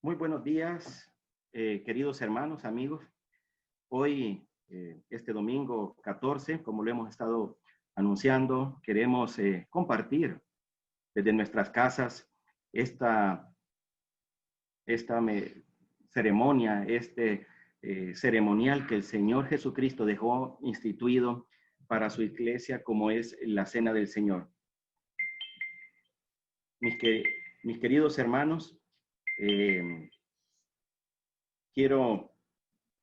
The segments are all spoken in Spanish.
Muy buenos días, queridos hermanos, amigos. Hoy, este domingo 14, como lo hemos estado anunciando, queremos compartir desde nuestras casas esta ceremonia, ceremonial que el Señor Jesucristo dejó instituido para su iglesia, como es la Cena del Señor. Mis queridos hermanos, quiero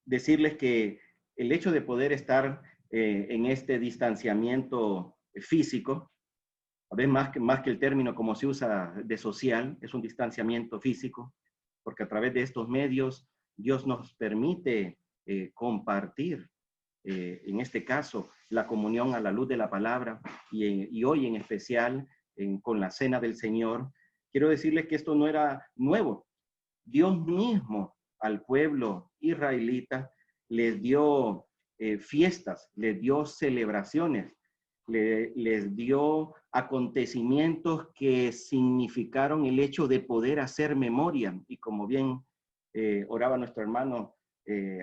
decirles que el hecho de poder estar en este distanciamiento físico, a veces más que el término como se usa de social, es un distanciamiento físico, porque a través de estos medios Dios nos permite compartir, en este caso, la comunión a la luz de la palabra y hoy en especial con la Cena del Señor. Quiero decirles que esto no era nuevo. Dios mismo al pueblo israelita les dio fiestas, les dio celebraciones, les dio acontecimientos que significaron el hecho de poder hacer memoria. Y como bien oraba nuestro hermano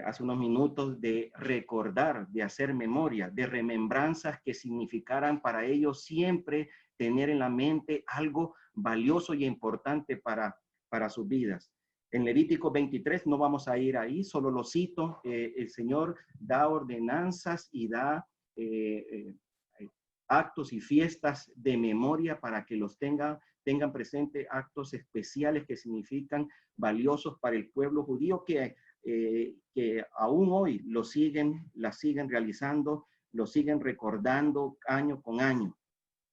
hace unos minutos, de recordar, de hacer memoria, de remembranzas que significaran para ellos siempre tener en la mente algo valioso y importante para sus vidas. En Levítico 23 no vamos a ir ahí, solo lo cito. El Señor da ordenanzas y da actos y fiestas de memoria para que los tengan presente, actos especiales que significan valiosos para el pueblo judío, que aún hoy las siguen realizando, lo siguen recordando año con año.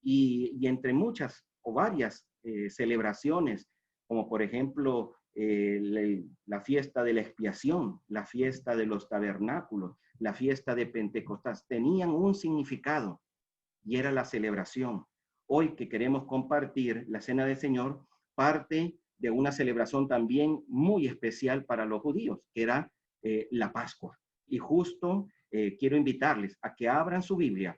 Y entre muchas o varias celebraciones, como por ejemplo la fiesta de la expiación, la fiesta de los tabernáculos, la fiesta de Pentecostés, tenían un significado y era la celebración. Hoy que queremos compartir la Cena del Señor, parte de una celebración también muy especial para los judíos, que era la Pascua. Y justo quiero invitarles a que abran su Biblia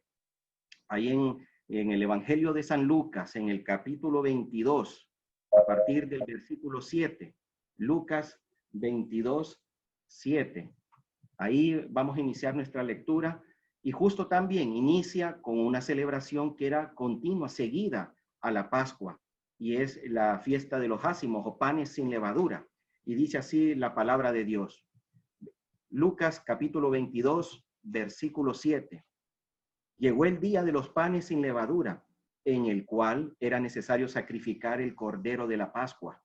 ahí en el Evangelio de San Lucas, en el capítulo 22, a partir del versículo 7. Lucas 22, 7. Ahí vamos a iniciar nuestra lectura y justo también inicia con una celebración que era continua, seguida a la Pascua, y es la fiesta de los ácimos o panes sin levadura. Y dice así la palabra de Dios. Lucas capítulo 22, versículo 7. Llegó el día de los panes sin levadura, en el cual era necesario sacrificar el cordero de la Pascua.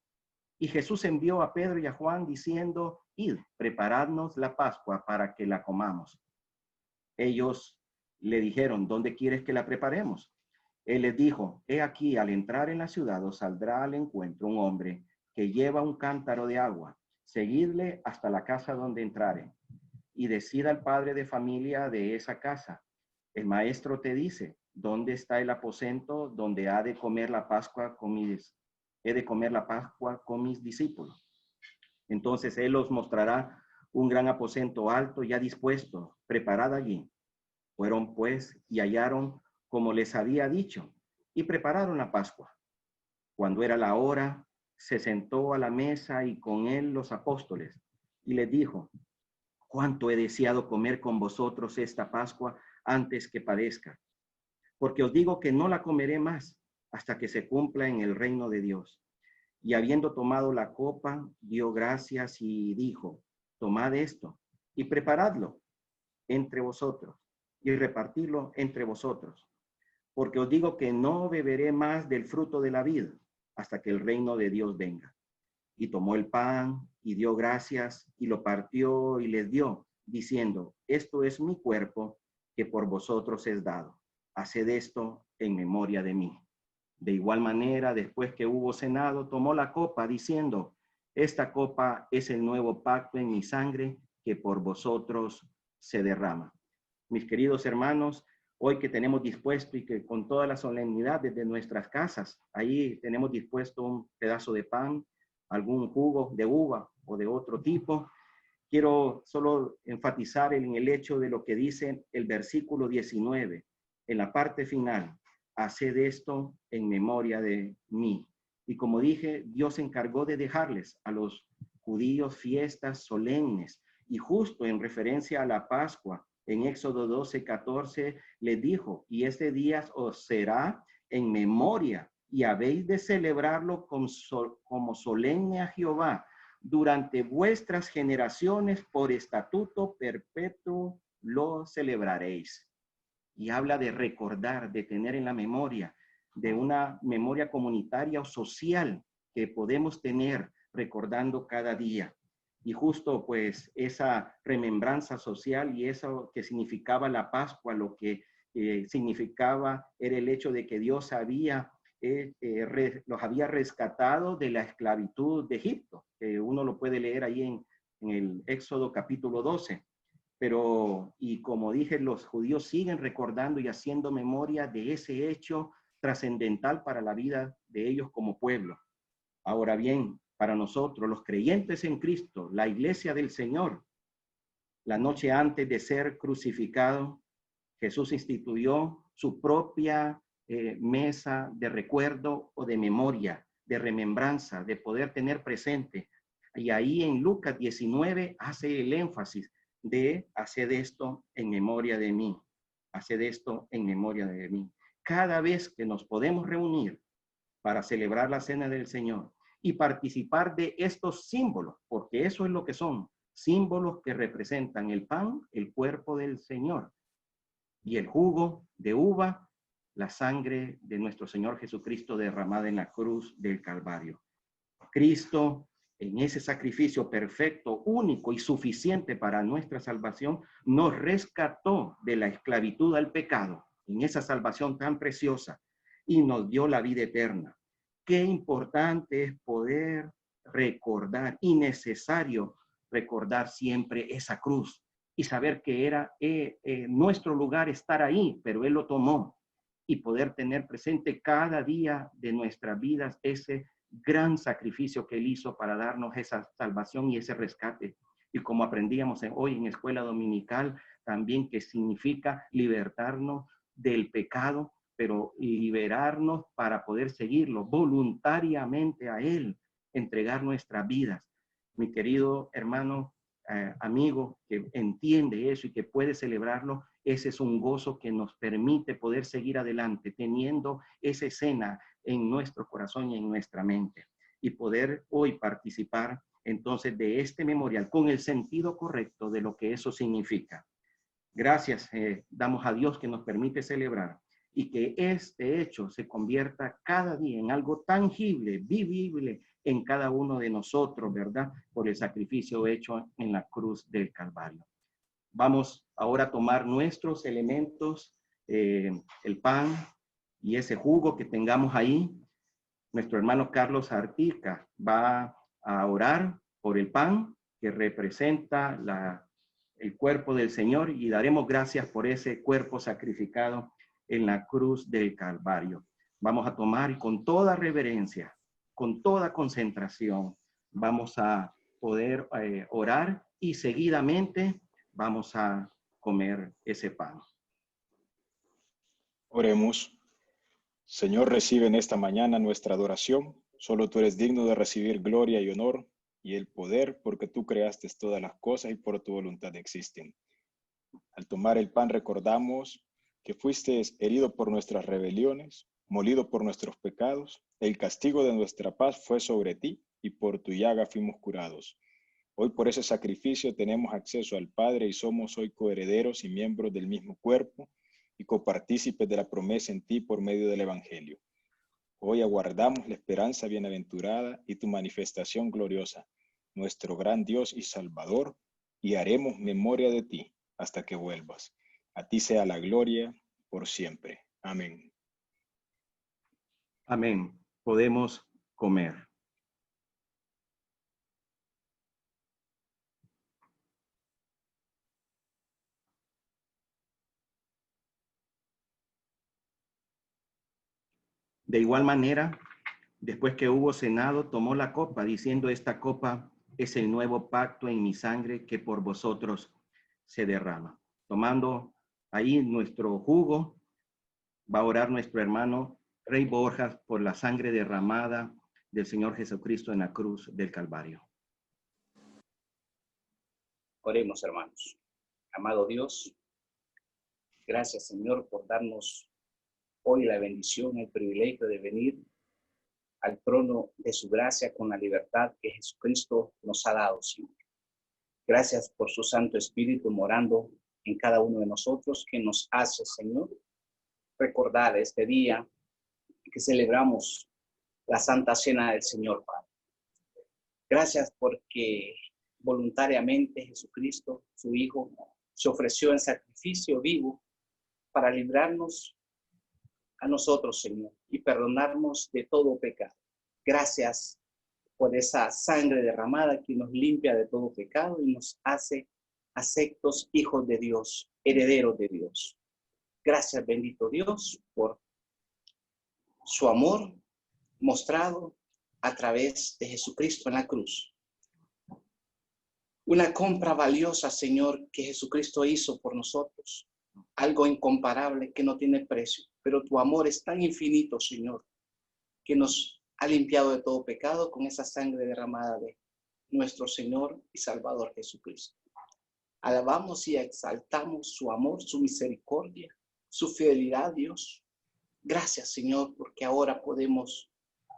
Y Jesús envió a Pedro y a Juan diciendo: id, preparadnos la Pascua para que la comamos. Ellos le dijeron: ¿dónde quieres que la preparemos? Él les dijo: he aquí, al entrar en la ciudad os saldrá al encuentro un hombre que lleva un cántaro de agua. Seguidle hasta la casa donde entrare, y decida al padre de familia de esa casa: el maestro te dice, ¿dónde está el aposento donde he de comer la Pascua con mis discípulos? Entonces él os mostrará un gran aposento alto ya dispuesto, preparado allí. Fueron pues y hallaron como les había dicho, y prepararon la Pascua. Cuando era la hora, se sentó a la mesa y con él los apóstoles, y les dijo: cuánto he deseado comer con vosotros esta Pascua antes que padezca, porque os digo que no la comeré más hasta que se cumpla en el reino de Dios. Y habiendo tomado la copa, dio gracias y dijo: tomad esto y preparadlo entre vosotros y repartirlo entre vosotros, porque os digo que no beberé más del fruto de la vid hasta que el reino de Dios venga. Y tomó el pan y dio gracias y lo partió y les dio, diciendo: esto es mi cuerpo que por vosotros es dado. Haced esto en memoria de mí. De igual manera, después que hubo cenado, tomó la copa diciendo: esta copa es el nuevo pacto en mi sangre que por vosotros se derrama. Mis queridos hermanos, hoy que tenemos dispuesto y que con toda la solemnidad desde nuestras casas, ahí tenemos dispuesto un pedazo de pan, algún jugo de uva o de otro tipo. Quiero solo enfatizar en el hecho de lo que dice el versículo 19, en la parte final: haced esto en memoria de mí. Y como dije, Dios se encargó de dejarles a los judíos fiestas solemnes. Y justo en referencia a la Pascua, en Éxodo 12:14, les dijo, y este día os será en memoria, y habéis de celebrarlo como solemne a Jehová durante vuestras generaciones, por estatuto perpetuo lo celebraréis. Y habla de recordar, de tener en la memoria, de una memoria comunitaria o social que podemos tener recordando cada día. Y justo pues esa remembranza social y eso que significaba la Pascua, lo que significaba era el hecho de que Dios los había rescatado de la esclavitud de Egipto, que uno lo puede leer ahí en el Éxodo capítulo 12. Pero, y como dije, los judíos siguen recordando y haciendo memoria de ese hecho trascendental para la vida de ellos como pueblo. Ahora bien, para nosotros, los creyentes en Cristo, la iglesia del Señor, la noche antes de ser crucificado, Jesús instituyó su propia mesa de recuerdo o de memoria, de remembranza, de poder tener presente. Y ahí en Lucas 19 hace el énfasis de hacer esto en memoria de mí, hacer esto en memoria de mí. Cada vez que nos podemos reunir para celebrar la cena del Señor y participar de estos símbolos, porque eso es lo que son, símbolos que representan el pan, el cuerpo del Señor, y el jugo de uva, la sangre de nuestro Señor Jesucristo derramada en la cruz del Calvario. Cristo, en ese sacrificio perfecto, único y suficiente para nuestra salvación, nos rescató de la esclavitud al pecado, en esa salvación tan preciosa, y nos dio la vida eterna. Qué importante es poder recordar y necesario recordar siempre esa cruz y saber que era nuestro lugar estar ahí, pero Él lo tomó, y poder tener presente cada día de nuestras vidas ese gran sacrificio que Él hizo para darnos esa salvación y ese rescate. Y como aprendíamos hoy en escuela dominical, también que significa libertarnos del pecado, pero liberarnos para poder seguirlo voluntariamente a Él, entregar nuestras vidas. Mi querido hermano, amigo que entiende eso y que puede celebrarlo, ese es un gozo que nos permite poder seguir adelante, teniendo esa escena en nuestro corazón y en nuestra mente, y poder hoy participar entonces de este memorial con el sentido correcto de lo que eso significa. Gracias damos a Dios que nos permite celebrar y que este hecho se convierta cada día en algo tangible, vivible en cada uno de nosotros, ¿verdad? Por el sacrificio hecho en la cruz del Calvario. Vamos ahora a tomar nuestros elementos, el pan y ese jugo que tengamos ahí. Nuestro hermano Carlos Artica va a orar por el pan que representa el cuerpo del Señor, y daremos gracias por ese cuerpo sacrificado en la cruz del Calvario. Vamos a tomar y con toda reverencia, con toda concentración, vamos a poder orar y seguidamente vamos a comer ese pan. Oremos. Señor, recibe en esta mañana nuestra adoración. Solo tú eres digno de recibir gloria y honor y el poder, porque tú creaste todas las cosas y por tu voluntad existen. Al tomar el pan recordamos que fuiste herido por nuestras rebeliones, molido por nuestros pecados. El castigo de nuestra paz fue sobre ti y por tu llaga fuimos curados. Hoy por ese sacrificio tenemos acceso al Padre y somos hoy coherederos y miembros del mismo cuerpo y copartícipes de la promesa en ti por medio del Evangelio. Hoy aguardamos la esperanza bienaventurada y tu manifestación gloriosa, nuestro gran Dios y Salvador, y haremos memoria de ti hasta que vuelvas. A ti sea la gloria por siempre. Amén. Amén. Podemos comer. De igual manera, después que hubo cenado, tomó la copa, diciendo: esta copa es el nuevo pacto en mi sangre que por vosotros se derrama. Tomando ahí nuestro jugo, va a orar nuestro hermano Rey Borjas por la sangre derramada del Señor Jesucristo en la cruz del Calvario. Oremos, hermanos. Amado Dios, gracias, Señor, por darnos hoy la bendición, el privilegio de venir al trono de su gracia con la libertad que Jesucristo nos ha dado, Señor. Gracias por su Santo Espíritu morando en cada uno de nosotros, que nos hace, Señor, recordar este día que celebramos la Santa Cena del Señor, Padre. Gracias porque voluntariamente Jesucristo, su Hijo, se ofreció en sacrificio vivo para librarnos a nosotros, Señor, y perdonarnos de todo pecado. Gracias por esa sangre derramada que nos limpia de todo pecado y nos hace aceptos hijos de Dios, herederos de Dios. Gracias, bendito Dios, por su amor mostrado a través de Jesucristo en la cruz. Una compra valiosa, Señor, que Jesucristo hizo por nosotros. Algo incomparable que no tiene precio. Pero tu amor es tan infinito, Señor, que nos ha limpiado de todo pecado con esa sangre derramada de nuestro Señor y Salvador Jesucristo. Alabamos y exaltamos su amor, su misericordia, su fidelidad, Dios. Gracias, Señor, porque ahora podemos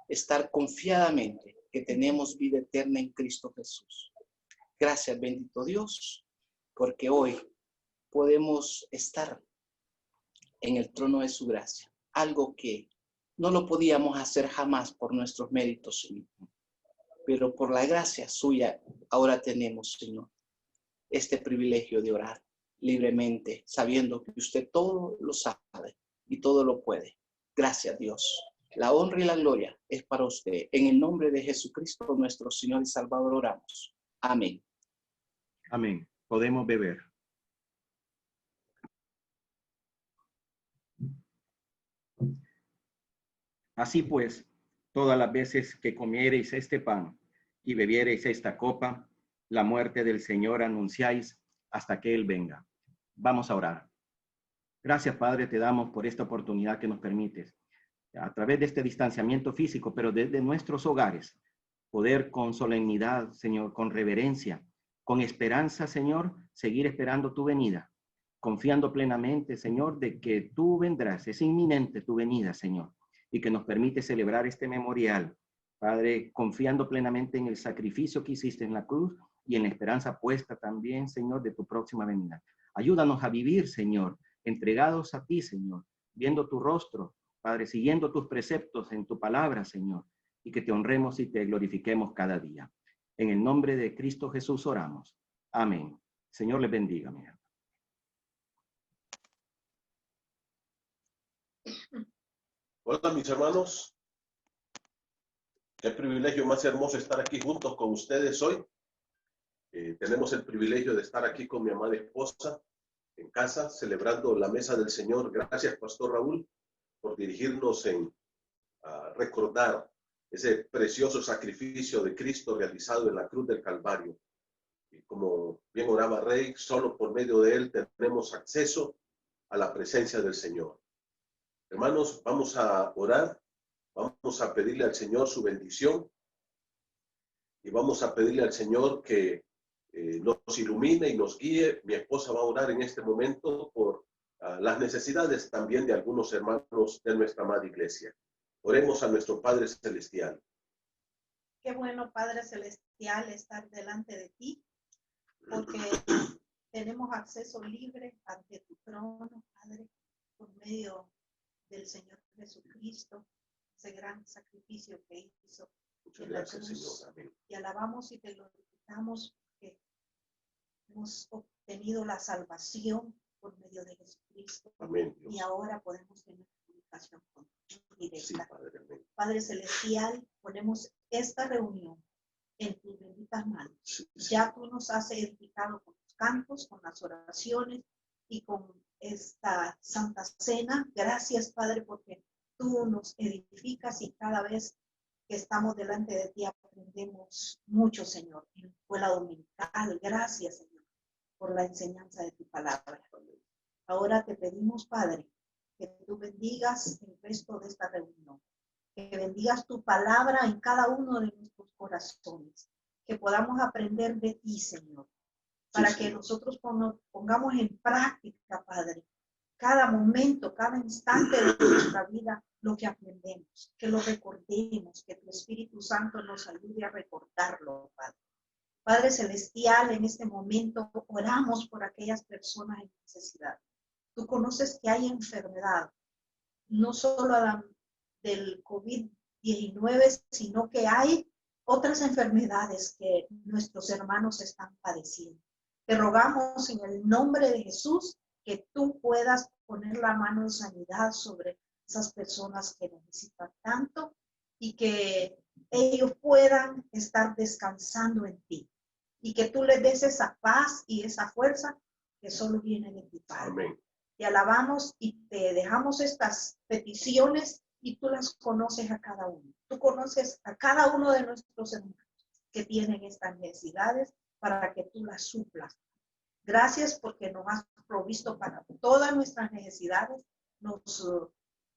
estar confiadamente que tenemos vida eterna en Cristo Jesús. Gracias, bendito Dios, porque hoy podemos estar en el trono de su gracia, algo que no lo podíamos hacer jamás por nuestros méritos, Señor. Pero por la gracia suya ahora tenemos, Señor, este privilegio de orar libremente, sabiendo que usted todo lo sabe y todo lo puede. Gracias, Dios. La honra y la gloria es para usted. En el nombre de Jesucristo, nuestro Señor y Salvador, oramos. Amén. Amén. Podemos beber. Así pues, todas las veces que comiereis este pan y bebiereis esta copa, la muerte del Señor anunciáis hasta que Él venga. Vamos a orar. Gracias, Padre, te damos por esta oportunidad que nos permites, a través de este distanciamiento físico, pero desde nuestros hogares, poder con solemnidad, Señor, con reverencia, con esperanza, Señor, seguir esperando tu venida, confiando plenamente, Señor, de que tú vendrás. Es inminente tu venida, Señor, y que nos permite celebrar este memorial, Padre, confiando plenamente en el sacrificio que hiciste en la cruz y en la esperanza puesta también, Señor, de tu próxima venida. Ayúdanos a vivir, Señor, entregados a ti, Señor, viendo tu rostro, Padre, siguiendo tus preceptos en tu palabra, Señor, y que te honremos y te glorifiquemos cada día. En el nombre de Cristo Jesús oramos. Amén. Señor les bendiga, mi hermano. Hola, mis hermanos. Qué privilegio más hermoso estar aquí juntos con ustedes hoy. Tenemos el privilegio de estar aquí con mi amada esposa en casa, celebrando la mesa del Señor. Gracias, Pastor Raúl, por dirigirnos a recordar ese precioso sacrificio de Cristo realizado en la cruz del Calvario. Y como bien oraba Rey, solo por medio de él tenemos acceso a la presencia del Señor. Hermanos, vamos a orar, vamos a pedirle al Señor su bendición y vamos a pedirle al Señor que nos ilumine y nos guíe. Mi esposa va a orar en este momento por las necesidades también de algunos hermanos de nuestra amada iglesia. Oremos a nuestro Padre Celestial. Qué bueno, Padre Celestial, estar delante de ti, porque tenemos acceso libre ante tu trono, Padre, por medio del Señor Jesucristo, ese gran sacrificio que hizo. Muchas gracias, Señor. Amén. Y alabamos y te glorificamos porque hemos obtenido la salvación por medio de Jesucristo. Amén, Dios. Y ahora podemos tener comunicación contigo directa. Sí, Padre, amén. Padre Celestial, ponemos esta reunión en tus benditas manos. Sí. Ya tú nos has edificado con los cantos, con las oraciones y con esta Santa Cena. Gracias, Padre, porque tú nos edificas y cada vez que estamos delante de ti aprendemos mucho, Señor, en la escuela dominical. Gracias, Señor, por la enseñanza de tu palabra. Ahora te pedimos, Padre, que tú bendigas el resto de esta reunión, que bendigas tu palabra en cada uno de nuestros corazones, que podamos aprender de ti, Señor, para Sí, que Señor. nosotros pongamos en práctica, Padre, cada momento, cada instante de nuestra vida, lo que aprendemos, que lo recordemos, que tu Espíritu Santo nos ayude a recordarlo, Padre. Padre Celestial, en este momento oramos por aquellas personas en necesidad. Tú conoces que hay enfermedad, no solo del COVID-19, sino que hay otras enfermedades que nuestros hermanos están padeciendo. Te rogamos en el nombre de Jesús que tú puedas poner la mano de sanidad sobre esas personas que necesitan tanto y que ellos puedan estar descansando en ti y que tú les des esa paz y esa fuerza que solo viene de ti, Padre. Amén. Te alabamos y te dejamos estas peticiones y tú las conoces a cada uno. Tú conoces a cada uno de nuestros hermanos que tienen estas necesidades para que tú las suplas. Gracias porque nos has provisto para todas nuestras necesidades. Nos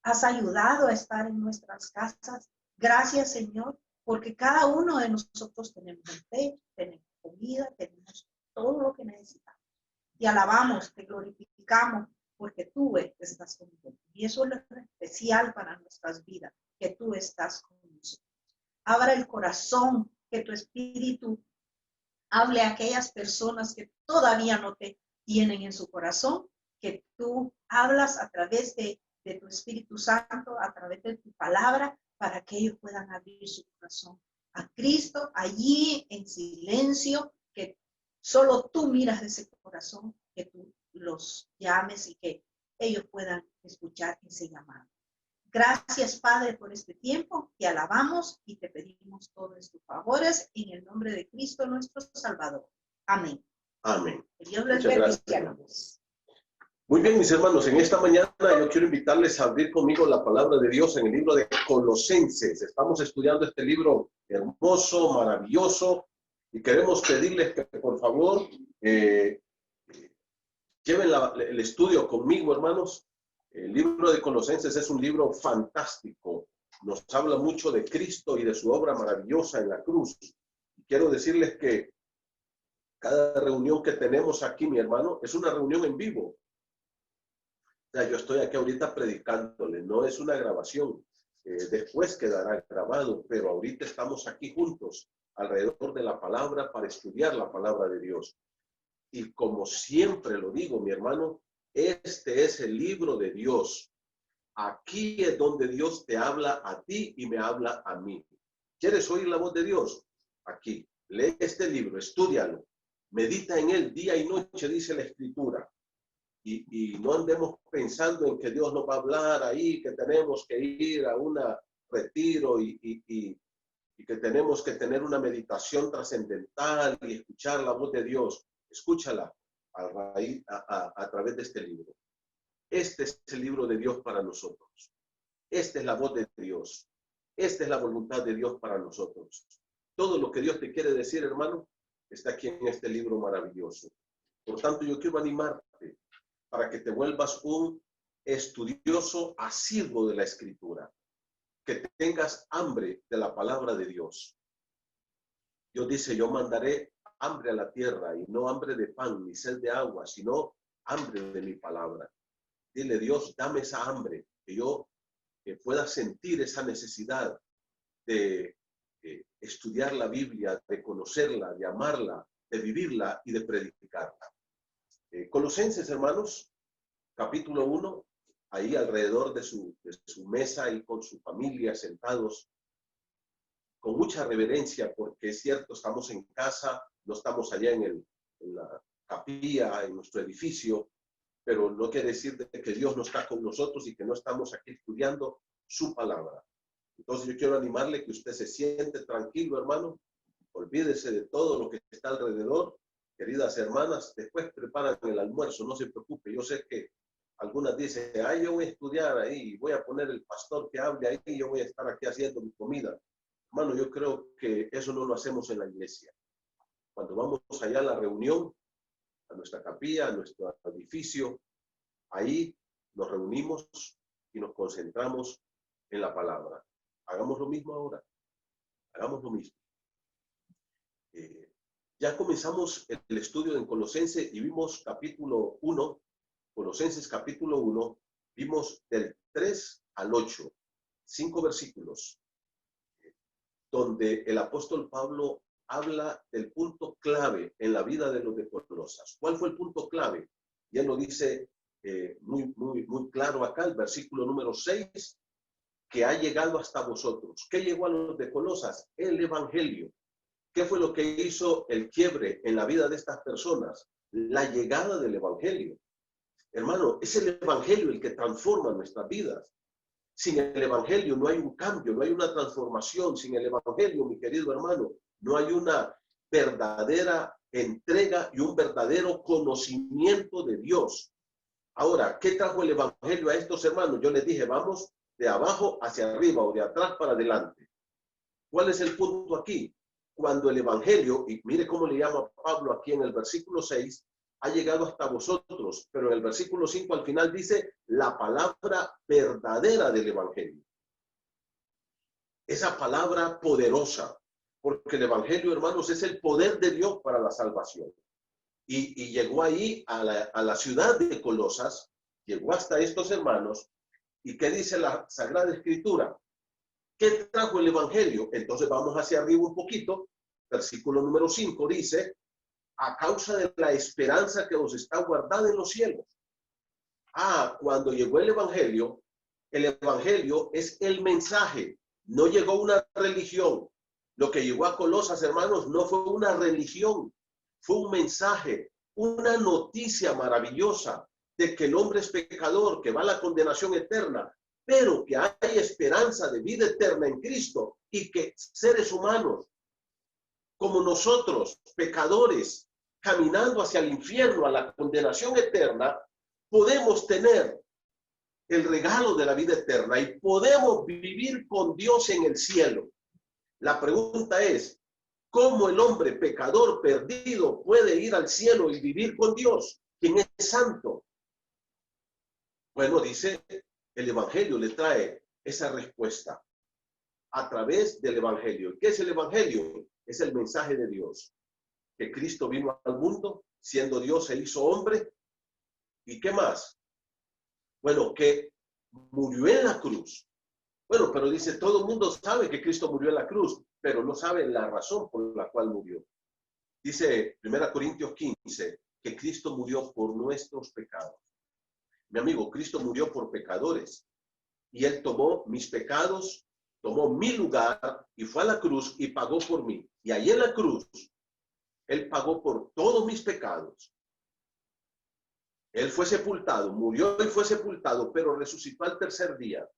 has ayudado a estar en nuestras casas. Gracias, Señor, porque cada uno de nosotros tenemos un techo, tenemos comida, tenemos todo lo que necesitamos. Te alabamos, te glorificamos, porque tú estás con nosotros. Y eso es lo especial para nuestras vidas, que tú estás con nosotros. Abra el corazón, que tu Espíritu hable a aquellas personas que todavía no te tienen en su corazón, que tú hablas a través de tu Espíritu Santo, a través de tu palabra, para que ellos puedan abrir su corazón a Cristo, allí en silencio, que solo tú miras ese corazón, que tú los llames y que ellos puedan escuchar ese llamado. Gracias, Padre, por este tiempo. Te alabamos y te pedimos todos tus favores en el nombre de Cristo, nuestro Salvador. Amén. Amén. Que Dios les Muchas bendiga. gracias. Muy bien, mis hermanos, en esta mañana yo quiero invitarles a abrir conmigo la palabra de Dios en el libro de Colosenses. Estamos estudiando este libro hermoso, maravilloso, y queremos pedirles que por favor lleven el estudio conmigo, hermanos. El libro de Colosenses es un libro fantástico. Nos habla mucho de Cristo y de su obra maravillosa en la cruz. Quiero decirles que cada reunión que tenemos aquí, mi hermano, es una reunión en vivo. O sea, yo estoy aquí ahorita predicándole, no es una grabación. Después quedará grabado, pero ahorita estamos aquí juntos alrededor de la palabra para estudiar la palabra de Dios. Y como siempre lo digo, mi hermano, este es el libro de Dios. Aquí es donde Dios te habla a ti y me habla a mí. ¿Quieres oír la voz de Dios? Aquí. Lee este libro, estúdialo, medita en él día y noche, dice la Escritura. Y no andemos pensando en que Dios nos va a hablar ahí, que tenemos que ir a un retiro y que tenemos que tener una meditación trascendental y escuchar la voz de Dios. Escúchala a través de este libro. Este es el libro de Dios para nosotros. Esta es la voz de Dios. Esta es la voluntad de Dios para nosotros. Todo lo que Dios te quiere decir, hermano, está aquí en este libro maravilloso. Por tanto, yo quiero animarte para que te vuelvas un estudioso asiduo de la Escritura, que tengas hambre de la palabra de Dios. Dios dice, yo mandaré hambre a la tierra, y no hambre de pan, ni sed de agua, sino hambre de mi palabra. Dile, Dios, dame esa hambre, que yo pueda sentir esa necesidad de estudiar la Biblia, de conocerla, de amarla, de vivirla y de predicarla. Colosenses, hermanos, capítulo 1, ahí alrededor de su mesa y con su familia sentados, con mucha reverencia, porque es cierto, estamos en casa, no estamos allá en la capilla, en nuestro edificio, pero no quiere decir que Dios no está con nosotros y que no estamos aquí estudiando su palabra. Entonces yo quiero animarle que usted se siente tranquilo, hermano, olvídese de todo lo que está alrededor. Queridas hermanas, después preparan el almuerzo, no se preocupe. Yo sé que algunas dicen, ay, yo voy a estudiar ahí, voy a poner el pastor que hable ahí, yo voy a estar aquí haciendo mi comida. Hermano, yo creo que eso no lo hacemos en la iglesia. Cuando vamos allá a la reunión, a nuestra capilla, a nuestro edificio, ahí nos reunimos y nos concentramos en la palabra. Hagamos lo mismo ahora. Hagamos lo mismo. Ya comenzamos el estudio en Colosenses y vimos capítulo 1, Colosenses capítulo 1, vimos del 3 al 8, 5 versículos, donde el apóstol Pablo habla del punto clave en la vida de los de Colosas. ¿Cuál fue el punto clave? Ya lo dice muy claro acá, el versículo número 6, que ha llegado hasta vosotros. ¿Qué llegó a los de Colosas? El evangelio. ¿Qué fue lo que hizo el quiebre en la vida de estas personas? La llegada del evangelio. Hermano, es el evangelio el que transforma nuestras vidas. Sin el evangelio no hay un cambio, no hay una transformación. Sin el evangelio, mi querido hermano, no hay una verdadera entrega y un verdadero conocimiento de Dios. Ahora, ¿qué trajo el evangelio a estos hermanos? Yo les dije, vamos de abajo hacia arriba o de atrás para adelante. ¿Cuál es el punto aquí? Cuando el evangelio, y mire cómo le llama Pablo aquí en el versículo 6, ha llegado hasta vosotros, pero en el versículo 5 al final dice la palabra verdadera del evangelio. Esa palabra poderosa, porque el evangelio, hermanos, es el poder de Dios para la salvación. Y llegó ahí a la ciudad de Colosas, llegó hasta estos hermanos, ¿y qué dice la Sagrada Escritura? ¿Qué trajo el evangelio? Entonces vamos hacia arriba un poquito. Versículo número 5 dice, a causa de la esperanza que os está guardada en los cielos. Cuando llegó el evangelio es el mensaje. No llegó una religión. Lo que llegó a Colosas, hermanos, no fue una religión. Fue un mensaje, una noticia maravillosa de que el hombre es pecador, que va a la condenación eterna, pero que hay esperanza de vida eterna en Cristo y que seres humanos como nosotros, pecadores, caminando hacia el infierno, a la condenación eterna, podemos tener el regalo de la vida eterna y podemos vivir con Dios en el cielo. La pregunta es, ¿cómo el hombre pecador perdido puede ir al cielo y vivir con Dios, quien es santo? Bueno, dice, el evangelio le trae esa respuesta a través del evangelio. ¿Qué es el evangelio? Es el mensaje de Dios. Que Cristo vino al mundo, siendo Dios se hizo hombre. ¿Y qué más? Bueno, que murió en la cruz. Bueno, pero dice, todo el mundo sabe que Cristo murió en la cruz, pero no sabe la razón por la cual murió. Dice 1 Corintios 15, que Cristo murió por nuestros pecados. Mi amigo, Cristo murió por pecadores. Y Él tomó mis pecados, tomó mi lugar y fue a la cruz y pagó por mí. Y ahí en la cruz, Él pagó por todos mis pecados. Él fue sepultado, murió y fue sepultado, pero resucitó al tercer día.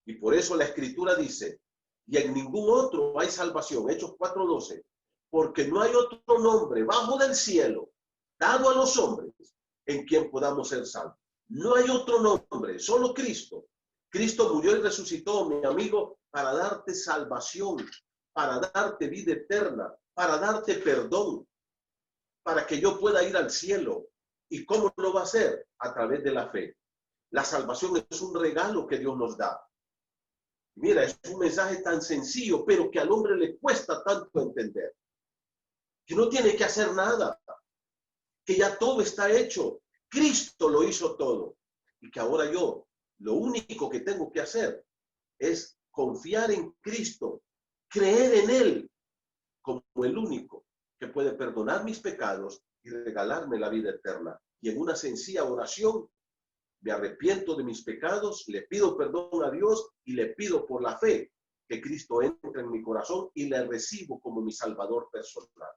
Y por eso la Escritura dice, y en ningún otro hay salvación, Hechos 4:12, porque no hay otro nombre bajo del cielo dado a los hombres en quien podamos ser salvos. No hay otro nombre, solo Cristo. Cristo murió y resucitó, mi amigo, para darte salvación, para darte vida eterna, para darte perdón, para que yo pueda ir al cielo. ¿Y cómo lo va a hacer? A través de la fe. La salvación es un regalo que Dios nos da. Mira, es un mensaje tan sencillo, pero que al hombre le cuesta tanto entender. Que no tiene que hacer nada. Que ya todo está hecho. Cristo lo hizo todo. Y que ahora yo, lo único que tengo que hacer es confiar en Cristo, creer en Él como el único que puede perdonar mis pecados y regalarme la vida eterna. Y en una sencilla oración, me arrepiento de mis pecados, le pido perdón a Dios y le pido por la fe que Cristo entre en mi corazón y le recibo como mi Salvador personal.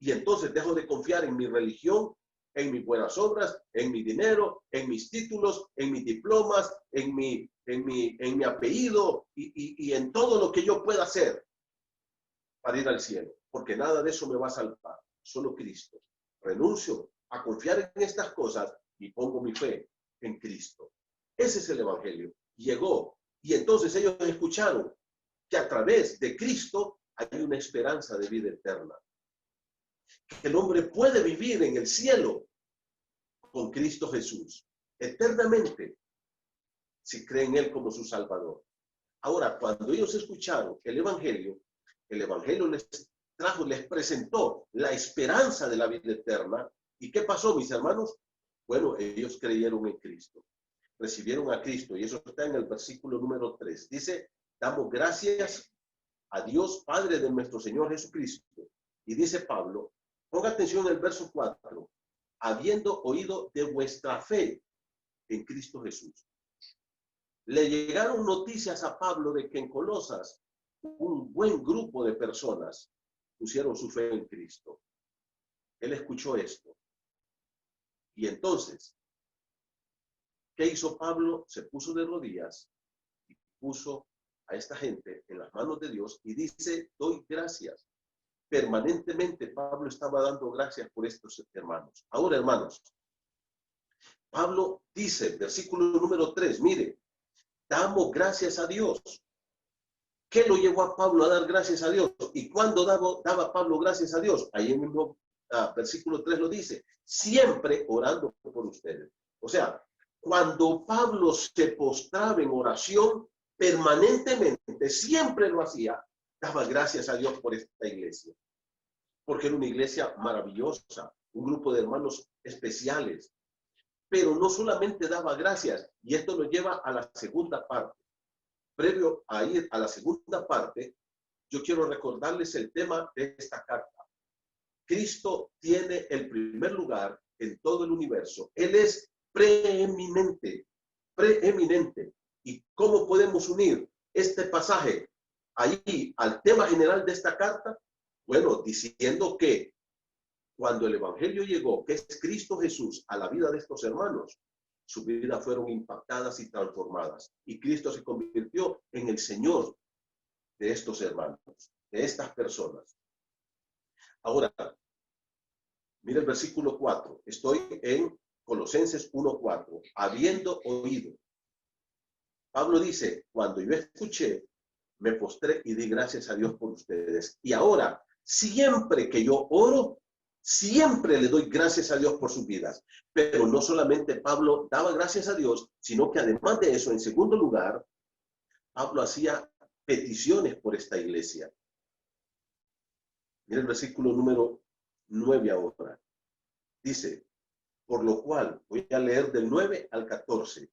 Y entonces dejo de confiar en mi religión, en mis buenas obras, en mi dinero, en mis títulos, en mis diplomas, en mi apellido y en todo lo que yo pueda hacer para ir al cielo. Porque nada de eso me va a salvar, solo Cristo. Renuncio a confiar en estas cosas y pongo mi fe en Cristo. Ese es el evangelio. Llegó y entonces ellos escucharon que a través de Cristo hay una esperanza de vida eterna. Que el hombre puede vivir en el cielo con Cristo Jesús eternamente si cree en Él como su Salvador. Ahora, cuando ellos escucharon el evangelio les les presentó la esperanza de la vida eterna. ¿Y qué pasó, mis hermanos? Bueno, ellos creyeron en Cristo, recibieron a Cristo, y eso está en el versículo número 3. Dice, damos gracias a Dios Padre de nuestro Señor Jesucristo. Y dice Pablo, ponga atención en el verso 4, habiendo oído de vuestra fe en Cristo Jesús. Le llegaron noticias a Pablo de que en Colosas un buen grupo de personas pusieron su fe en Cristo. Él escuchó esto. Y entonces, ¿qué hizo Pablo? Se puso de rodillas y puso a esta gente en las manos de Dios y dice, doy gracias. Permanentemente Pablo estaba dando gracias por estos hermanos. Ahora, hermanos, Pablo dice, versículo número 3, mire, damos gracias a Dios. ¿Qué lo llevó a Pablo a dar gracias a Dios? ¿Y cuándo daba Pablo gracias a Dios? Ahí en el mismo versículo 3 lo dice, siempre orando por ustedes. O sea, cuando Pablo se postraba en oración, permanentemente, siempre lo hacía, daba gracias a Dios por esta iglesia. Porque era una iglesia maravillosa, un grupo de hermanos especiales. Pero no solamente daba gracias, y esto nos lleva a la segunda parte. Previo a ir a la segunda parte, yo quiero recordarles el tema de esta carta. Cristo tiene el primer lugar en todo el universo. Él es preeminente, preeminente. ¿Y cómo podemos unir este pasaje ahí al tema general de esta carta? Bueno, diciendo que cuando el evangelio llegó, que es Cristo Jesús, a la vida de estos hermanos, sus vidas fueron impactadas y transformadas. Y Cristo se convirtió en el Señor de estos hermanos, de estas personas. Ahora, mira el versículo 4. Estoy en Colosenses 1:4. Habiendo oído. Pablo dice, cuando yo escuché, me postré y di gracias a Dios por ustedes. Y ahora, siempre que yo oro, siempre le doy gracias a Dios por sus vidas. Pero no solamente Pablo daba gracias a Dios, sino que además de eso, en segundo lugar, Pablo hacía peticiones por esta iglesia. Mira el versículo número 9 ahora. Dice, por lo cual, voy a leer del 9 al 14.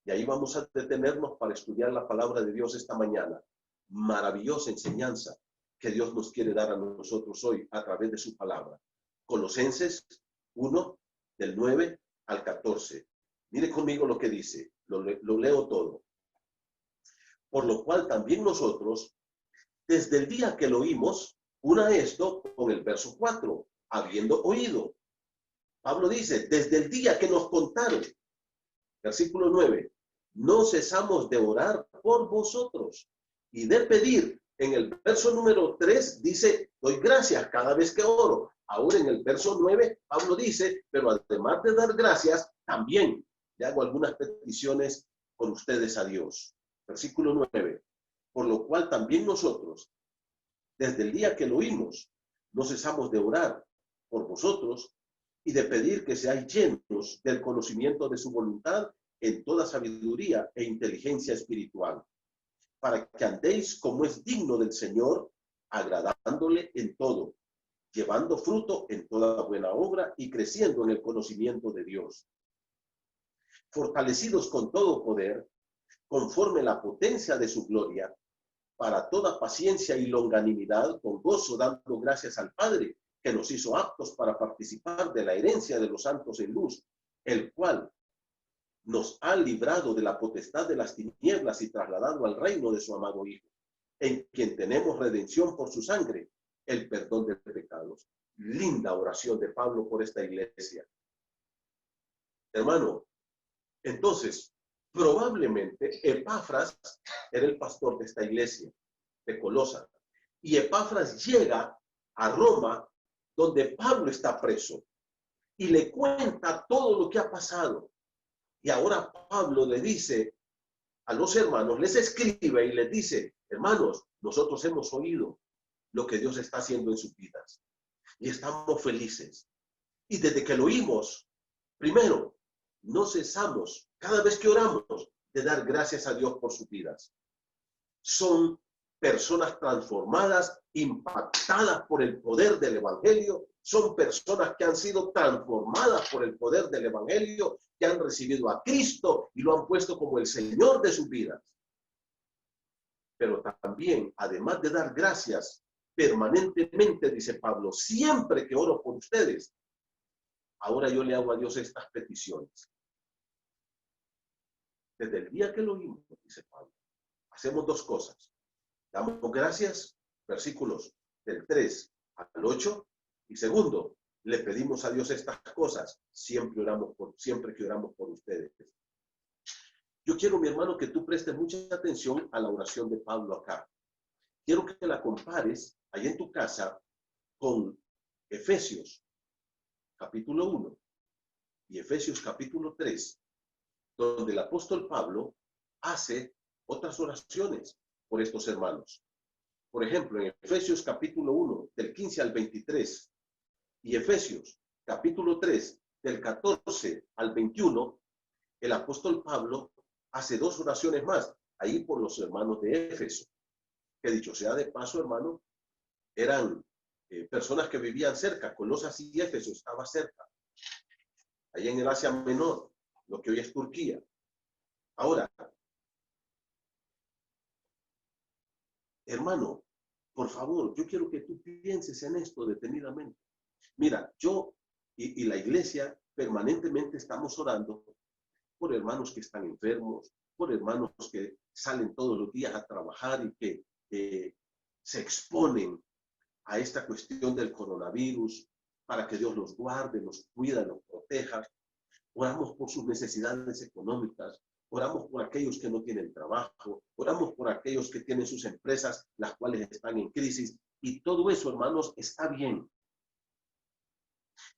Y ahí vamos a detenernos para estudiar la palabra de Dios esta mañana. Maravillosa enseñanza que Dios nos quiere dar a nosotros hoy a través de su palabra. Colosenses 1, del 9 al 14. Mire conmigo lo que dice. Lo leo todo. Por lo cual también nosotros, desde el día que lo oímos, una esto con el verso 4, habiendo oído. Pablo dice, desde el día que nos contaron, versículo 9, no cesamos de orar por vosotros y de pedir. En el verso número 3 dice, doy gracias cada vez que oro. Ahora en el verso 9, Pablo dice, pero además de dar gracias, también le hago algunas peticiones con ustedes a Dios. Versículo 9, por lo cual también nosotros, desde el día que lo oímos, no cesamos de orar por vosotros y de pedir que seáis llenos del conocimiento de su voluntad en toda sabiduría e inteligencia espiritual, para que andéis como es digno del Señor, agradándole en todo, llevando fruto en toda buena obra y creciendo en el conocimiento de Dios, fortalecidos con todo poder, conforme la potencia de su gloria, para toda paciencia y longanimidad, con gozo dando gracias al Padre, que nos hizo aptos para participar de la herencia de los santos en luz, el cual nos ha librado de la potestad de las tinieblas y trasladado al reino de su amado Hijo, en quien tenemos redención por su sangre, el perdón de pecados. Linda oración de Pablo por esta iglesia. Hermano, entonces, probablemente Epafras era el pastor de esta iglesia, de Colosas, y Epafras llega a Roma, donde Pablo está preso, y le cuenta todo lo que ha pasado. Y ahora Pablo le dice a los hermanos, les escribe y les dice, hermanos, nosotros hemos oído lo que Dios está haciendo en sus vidas y estamos felices. Y desde que lo oímos, primero, no cesamos, cada vez que oramos, de dar gracias a Dios por sus vidas. Son personas transformadas, impactadas por el poder del Evangelio. Son personas que han sido transformadas por el poder del Evangelio, que han recibido a Cristo y lo han puesto como el Señor de sus vidas. Pero también, además de dar gracias permanentemente, dice Pablo, siempre que oro por ustedes, ahora yo le hago a Dios estas peticiones. Desde el día que lo oímos, dice Pablo, hacemos dos cosas. Damos gracias, versículos del 3 al 8, y segundo, le pedimos a Dios estas cosas, siempre que oramos por ustedes. Yo quiero, mi hermano, que tú prestes mucha atención a la oración de Pablo acá. Quiero que la compares ahí en tu casa con Efesios capítulo 1 y Efesios capítulo 3, donde el apóstol Pablo hace otras oraciones por estos hermanos. Por ejemplo, en Efesios capítulo 1, del 15 al 23, y Efesios capítulo 3, del 14 al 21, el apóstol Pablo hace dos oraciones más, ahí por los hermanos de Éfeso, que dicho sea de paso, hermano, eran personas que vivían cerca. Colosas y Éfeso estaba cerca, ahí en el Asia Menor, lo que hoy es Turquía. Ahora, hermano, por favor, yo quiero que tú pienses en esto detenidamente. Mira, yo y la iglesia permanentemente estamos orando por hermanos que están enfermos, por hermanos que salen todos los días a trabajar y que se exponen a esta cuestión del coronavirus, para que Dios los guarde, los cuida, los proteja. Oramos por sus necesidades económicas, oramos por aquellos que no tienen trabajo, oramos por aquellos que tienen sus empresas, las cuales están en crisis, y todo eso, hermanos, está bien.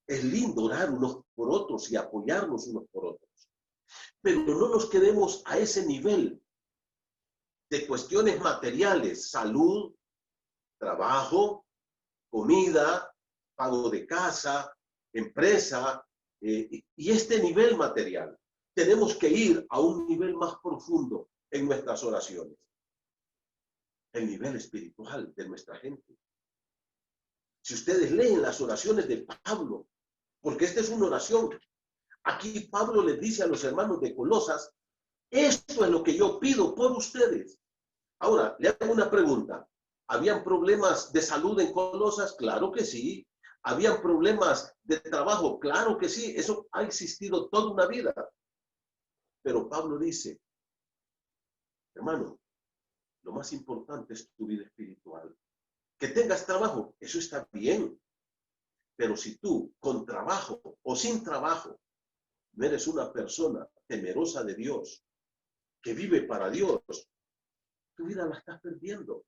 Es lindo orar unos por otros y apoyarnos unos por otros, pero no nos quedemos a ese nivel de cuestiones materiales, salud, trabajo, comida, pago de casa, empresa, y este nivel material. Tenemos que ir a un nivel más profundo en nuestras oraciones, el nivel espiritual de nuestra gente. Si ustedes leen las oraciones de Pablo, porque esta es una oración, aquí Pablo les dice a los hermanos de Colosas, esto es lo que yo pido por ustedes. Ahora, le hago una pregunta. ¿Habían problemas de salud en Colosas? Claro que sí. ¿Habían problemas de trabajo? Claro que sí. Eso ha existido toda una vida. Pero Pablo dice, hermano, lo más importante es tu vida espiritual. Que tengas trabajo, eso está bien. Pero si tú, con trabajo o sin trabajo, no eres una persona temerosa de Dios, que vive para Dios, tu vida la estás perdiendo.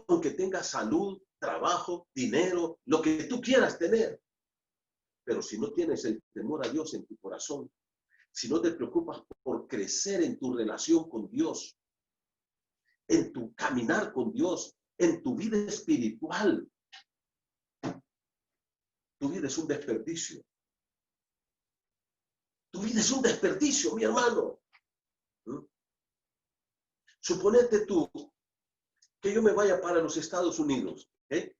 Aunque tengas salud, trabajo, dinero, lo que tú quieras tener. Pero si no tienes el temor a Dios en tu corazón, si no te preocupas por crecer en tu relación con Dios, en tu caminar con Dios, en tu vida espiritual, tu vida es un desperdicio. Tu vida es un desperdicio, mi hermano. Suponete tú que yo me vaya para los Estados Unidos, que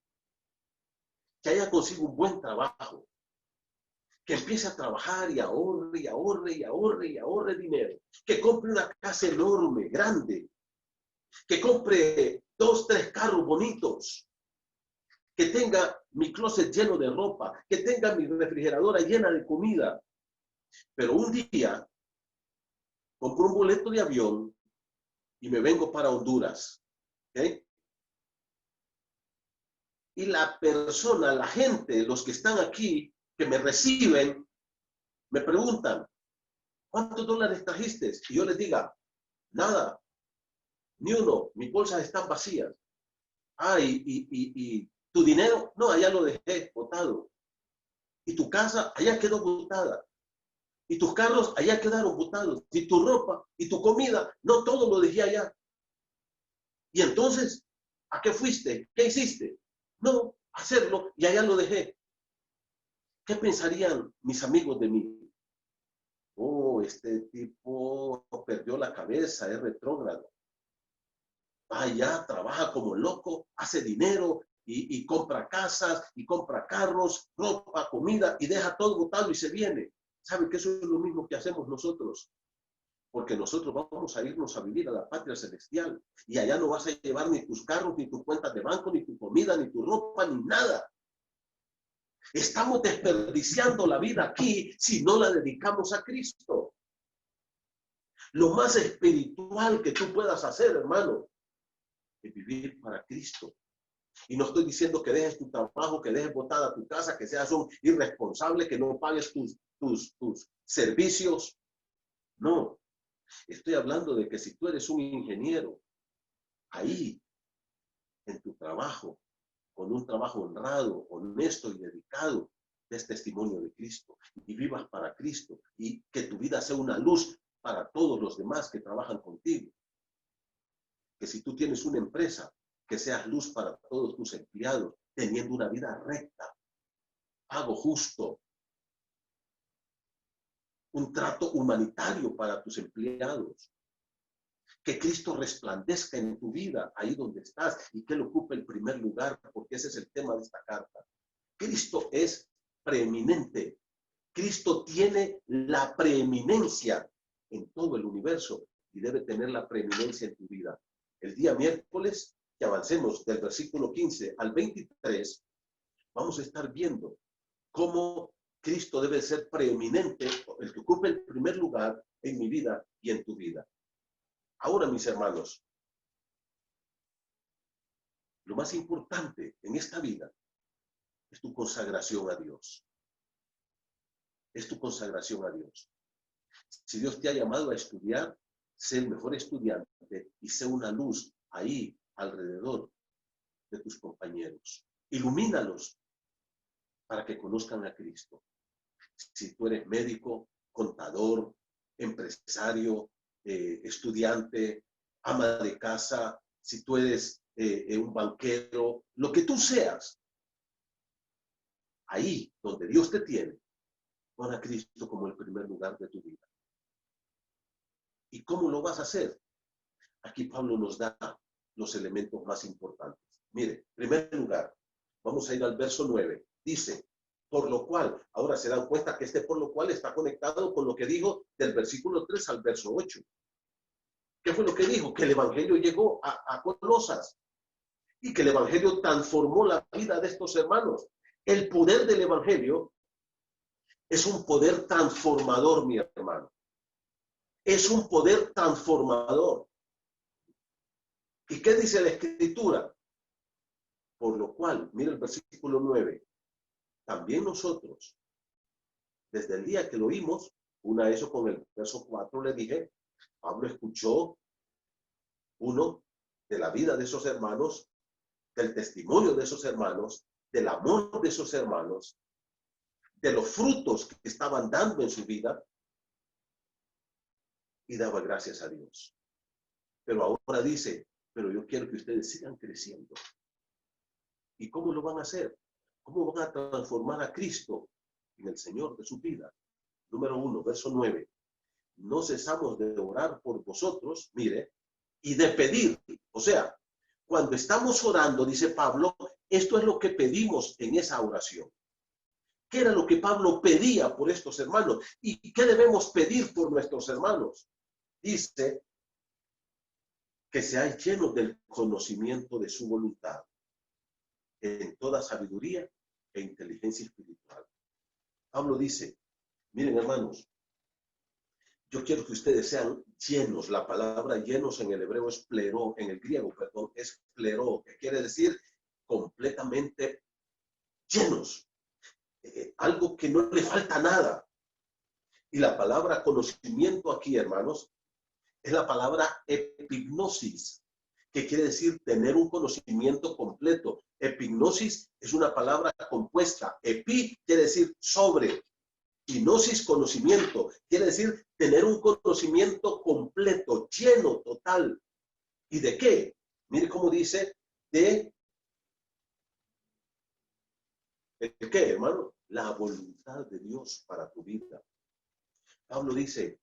allá consigo un buen trabajo, que empiece a trabajar y ahorre, y ahorre, y ahorre, y ahorre dinero, que compre una casa enorme, grande, que compre 2, 3 carros bonitos, que tenga mi closet lleno de ropa, que tenga mi refrigeradora llena de comida. Pero un día compro un boleto de avión y me vengo para Honduras. ¿Okay? Y la persona, la gente, los que están aquí, que me reciben, me preguntan, ¿cuántos dólares trajiste? Y yo les diga, nada, ni uno, mis bolsas están vacías. Ah, y tu dinero, no, allá lo dejé botado. Y tu casa, allá quedó botada. Y tus carros, allá quedaron botados. Y tu ropa, y tu comida, no, todo lo dejé allá. Y entonces, ¿a qué fuiste? ¿Qué hiciste? No, hacerlo, y allá lo dejé. ¿Qué pensarían mis amigos de mí? Oh, este tipo perdió la cabeza, es retrógrado. va allá, trabaja como loco, hace dinero y compra casas y compra carros, ropa, comida y deja todo botado y se viene. ¿Sabe que eso es lo mismo que hacemos nosotros? Porque nosotros vamos a irnos a vivir a la patria celestial y allá no vas a llevar ni tus carros, ni tus cuentas de banco, ni tu comida, ni tu ropa, ni nada. Estamos desperdiciando la vida aquí si no la dedicamos a Cristo. Lo más espiritual que tú puedas hacer, hermano, es vivir para Cristo. Y no estoy diciendo que dejes tu trabajo, que dejes botada tu casa, que seas un irresponsable, que no pagues tus servicios. No, estoy hablando de que si tú eres un ingeniero, ahí, en tu trabajo, con un trabajo honrado, honesto y dedicado, des testimonio de Cristo y vivas para Cristo y que tu vida sea una luz para todos los demás que trabajan contigo. Que si tú tienes una empresa, que seas luz para todos tus empleados, teniendo una vida recta, pago justo, un trato humanitario para tus empleados. Que Cristo resplandezca en tu vida, ahí donde estás, y que Él ocupe el primer lugar, porque ese es el tema de esta carta. Cristo es preeminente. Cristo tiene la preeminencia en todo el universo y debe tener la preeminencia en tu vida. El día miércoles, que avancemos del versículo 15 al 23, vamos a estar viendo cómo Cristo debe ser preeminente, el que ocupe el primer lugar en mi vida y en tu vida. Ahora, mis hermanos, lo más importante en esta vida es tu consagración a Dios. Es tu consagración a Dios. Si Dios te ha llamado a estudiar, sé el mejor estudiante y sé una luz ahí alrededor de tus compañeros. Ilumínalos para que conozcan a Cristo. Si tú eres médico, contador, empresario, estudiante, ama de casa, si tú eres un banquero, lo que tú seas, ahí donde Dios te tiene, pon a Cristo como el primer lugar de tu vida. ¿Y cómo lo vas a hacer? Aquí Pablo nos da los elementos más importantes. Mire, en primer lugar, vamos a ir al verso 9. Dice, por lo cual, ahora se dan cuenta que por lo cual está conectado con lo que dijo del versículo 3 al verso 8. ¿Qué fue lo que dijo? Que el evangelio llegó a Colosas y que el evangelio transformó la vida de estos hermanos. El poder del evangelio es un poder transformador, mi hermano. Es un poder transformador. ¿Y qué dice la Escritura? Por lo cual, mira el versículo 9, también nosotros, desde el día que lo oímos, una de eso con el verso 4 le dije, Pablo escuchó uno de la vida de esos hermanos, del testimonio de esos hermanos, del amor de esos hermanos, de los frutos que estaban dando en su vida, y daba gracias a Dios. Pero ahora dice, pero yo quiero que ustedes sigan creciendo. ¿Y cómo lo van a hacer? ¿Cómo van a transformar a Cristo en el Señor de su vida? Número 1, verso 9. No cesamos de orar por vosotros, mire, y de pedir. O sea, cuando estamos orando, dice Pablo, esto es lo que pedimos en esa oración. ¿Qué era lo que Pablo pedía por estos hermanos? ¿Y qué debemos pedir por nuestros hermanos? Dice que seáis llenos del conocimiento de su voluntad, en toda sabiduría e inteligencia espiritual. Pablo dice, miren hermanos, yo quiero que ustedes sean llenos. La palabra llenos en el hebreo es pleró, en el griego, perdón, es pleró, que quiere decir completamente llenos. Algo que no le falta nada. Y la palabra conocimiento aquí, hermanos, es la palabra epignosis, que quiere decir tener un conocimiento completo. Epignosis es una palabra compuesta. Epi quiere decir sobre. Y gnosis, conocimiento. Quiere decir tener un conocimiento completo, lleno, total. ¿Y de qué? Mire cómo dice, ¿de qué, hermano? La voluntad de Dios para tu vida. Pablo dice,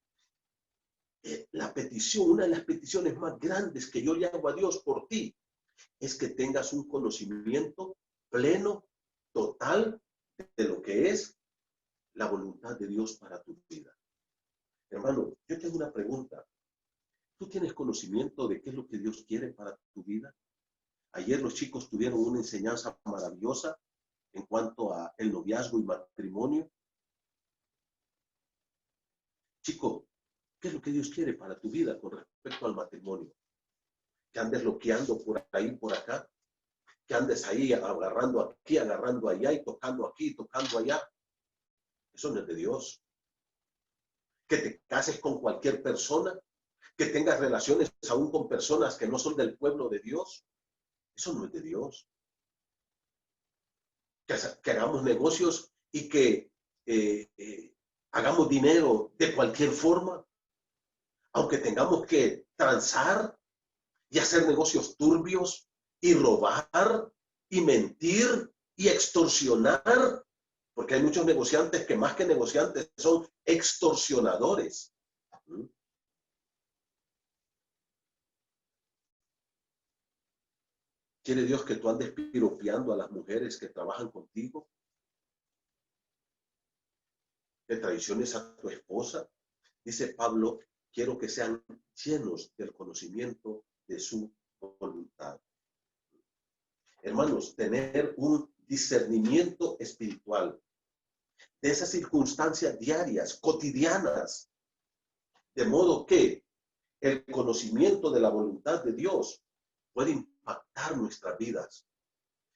la petición, una de las peticiones más grandes que yo le hago a Dios por ti, es que tengas un conocimiento pleno, total, de lo que es la voluntad de Dios para tu vida. Hermano, yo tengo una pregunta. ¿Tú tienes conocimiento de qué es lo que Dios quiere para tu vida? Ayer los chicos tuvieron una enseñanza maravillosa en cuanto a el noviazgo y matrimonio. Chico, ¿qué es lo que Dios quiere para tu vida con respecto al matrimonio? Que andes loqueando por ahí, por acá, que andes ahí agarrando aquí, agarrando allá y tocando aquí, tocando allá. Eso no es de Dios. Que te cases con cualquier persona, que tengas relaciones aún con personas que no son del pueblo de Dios. Eso no es de Dios. Que hagamos negocios y que hagamos dinero de cualquier forma, aunque tengamos que transar y hacer negocios turbios y robar y mentir y extorsionar, porque hay muchos negociantes que más que negociantes son extorsionadores. ¿Quiere Dios que tú andes piropeando a las mujeres que trabajan contigo? ¿Que traiciones a tu esposa? Dice Pablo, quiero que sean llenos del conocimiento de su voluntad. Hermanos, tener un discernimiento espiritual de esas circunstancias diarias, cotidianas, de modo que el conocimiento de la voluntad de Dios puede impactar nuestras vidas.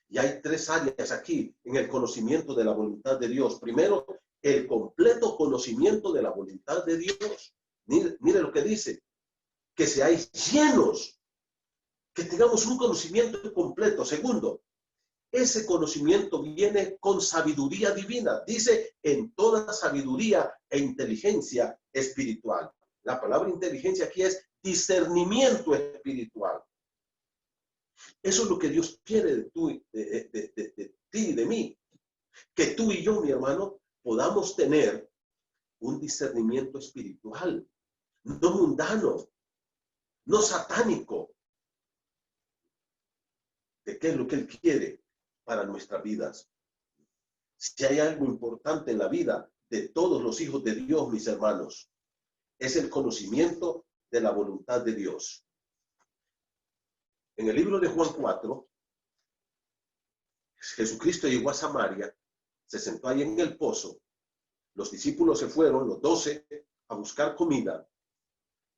Y hay tres áreas aquí en el conocimiento de la voluntad de Dios. Primero, el completo conocimiento de la voluntad de Dios. Mire lo que dice, que seáis llenos, que tengamos un conocimiento completo. Segundo, ese conocimiento viene con sabiduría divina. Dice, en toda sabiduría e inteligencia espiritual. La palabra inteligencia aquí es discernimiento espiritual. Eso es lo que Dios quiere de ti y de mí. Que tú y yo, mi hermano, podamos tener un discernimiento espiritual, no mundano, no satánico, de qué es lo que Él quiere para nuestras vidas. Si hay algo importante en la vida de todos los hijos de Dios, mis hermanos, es el conocimiento de la voluntad de Dios. En el libro de Juan 4, Jesucristo llegó a Samaria, se sentó ahí en el pozo, los discípulos se fueron, los 12, a buscar comida,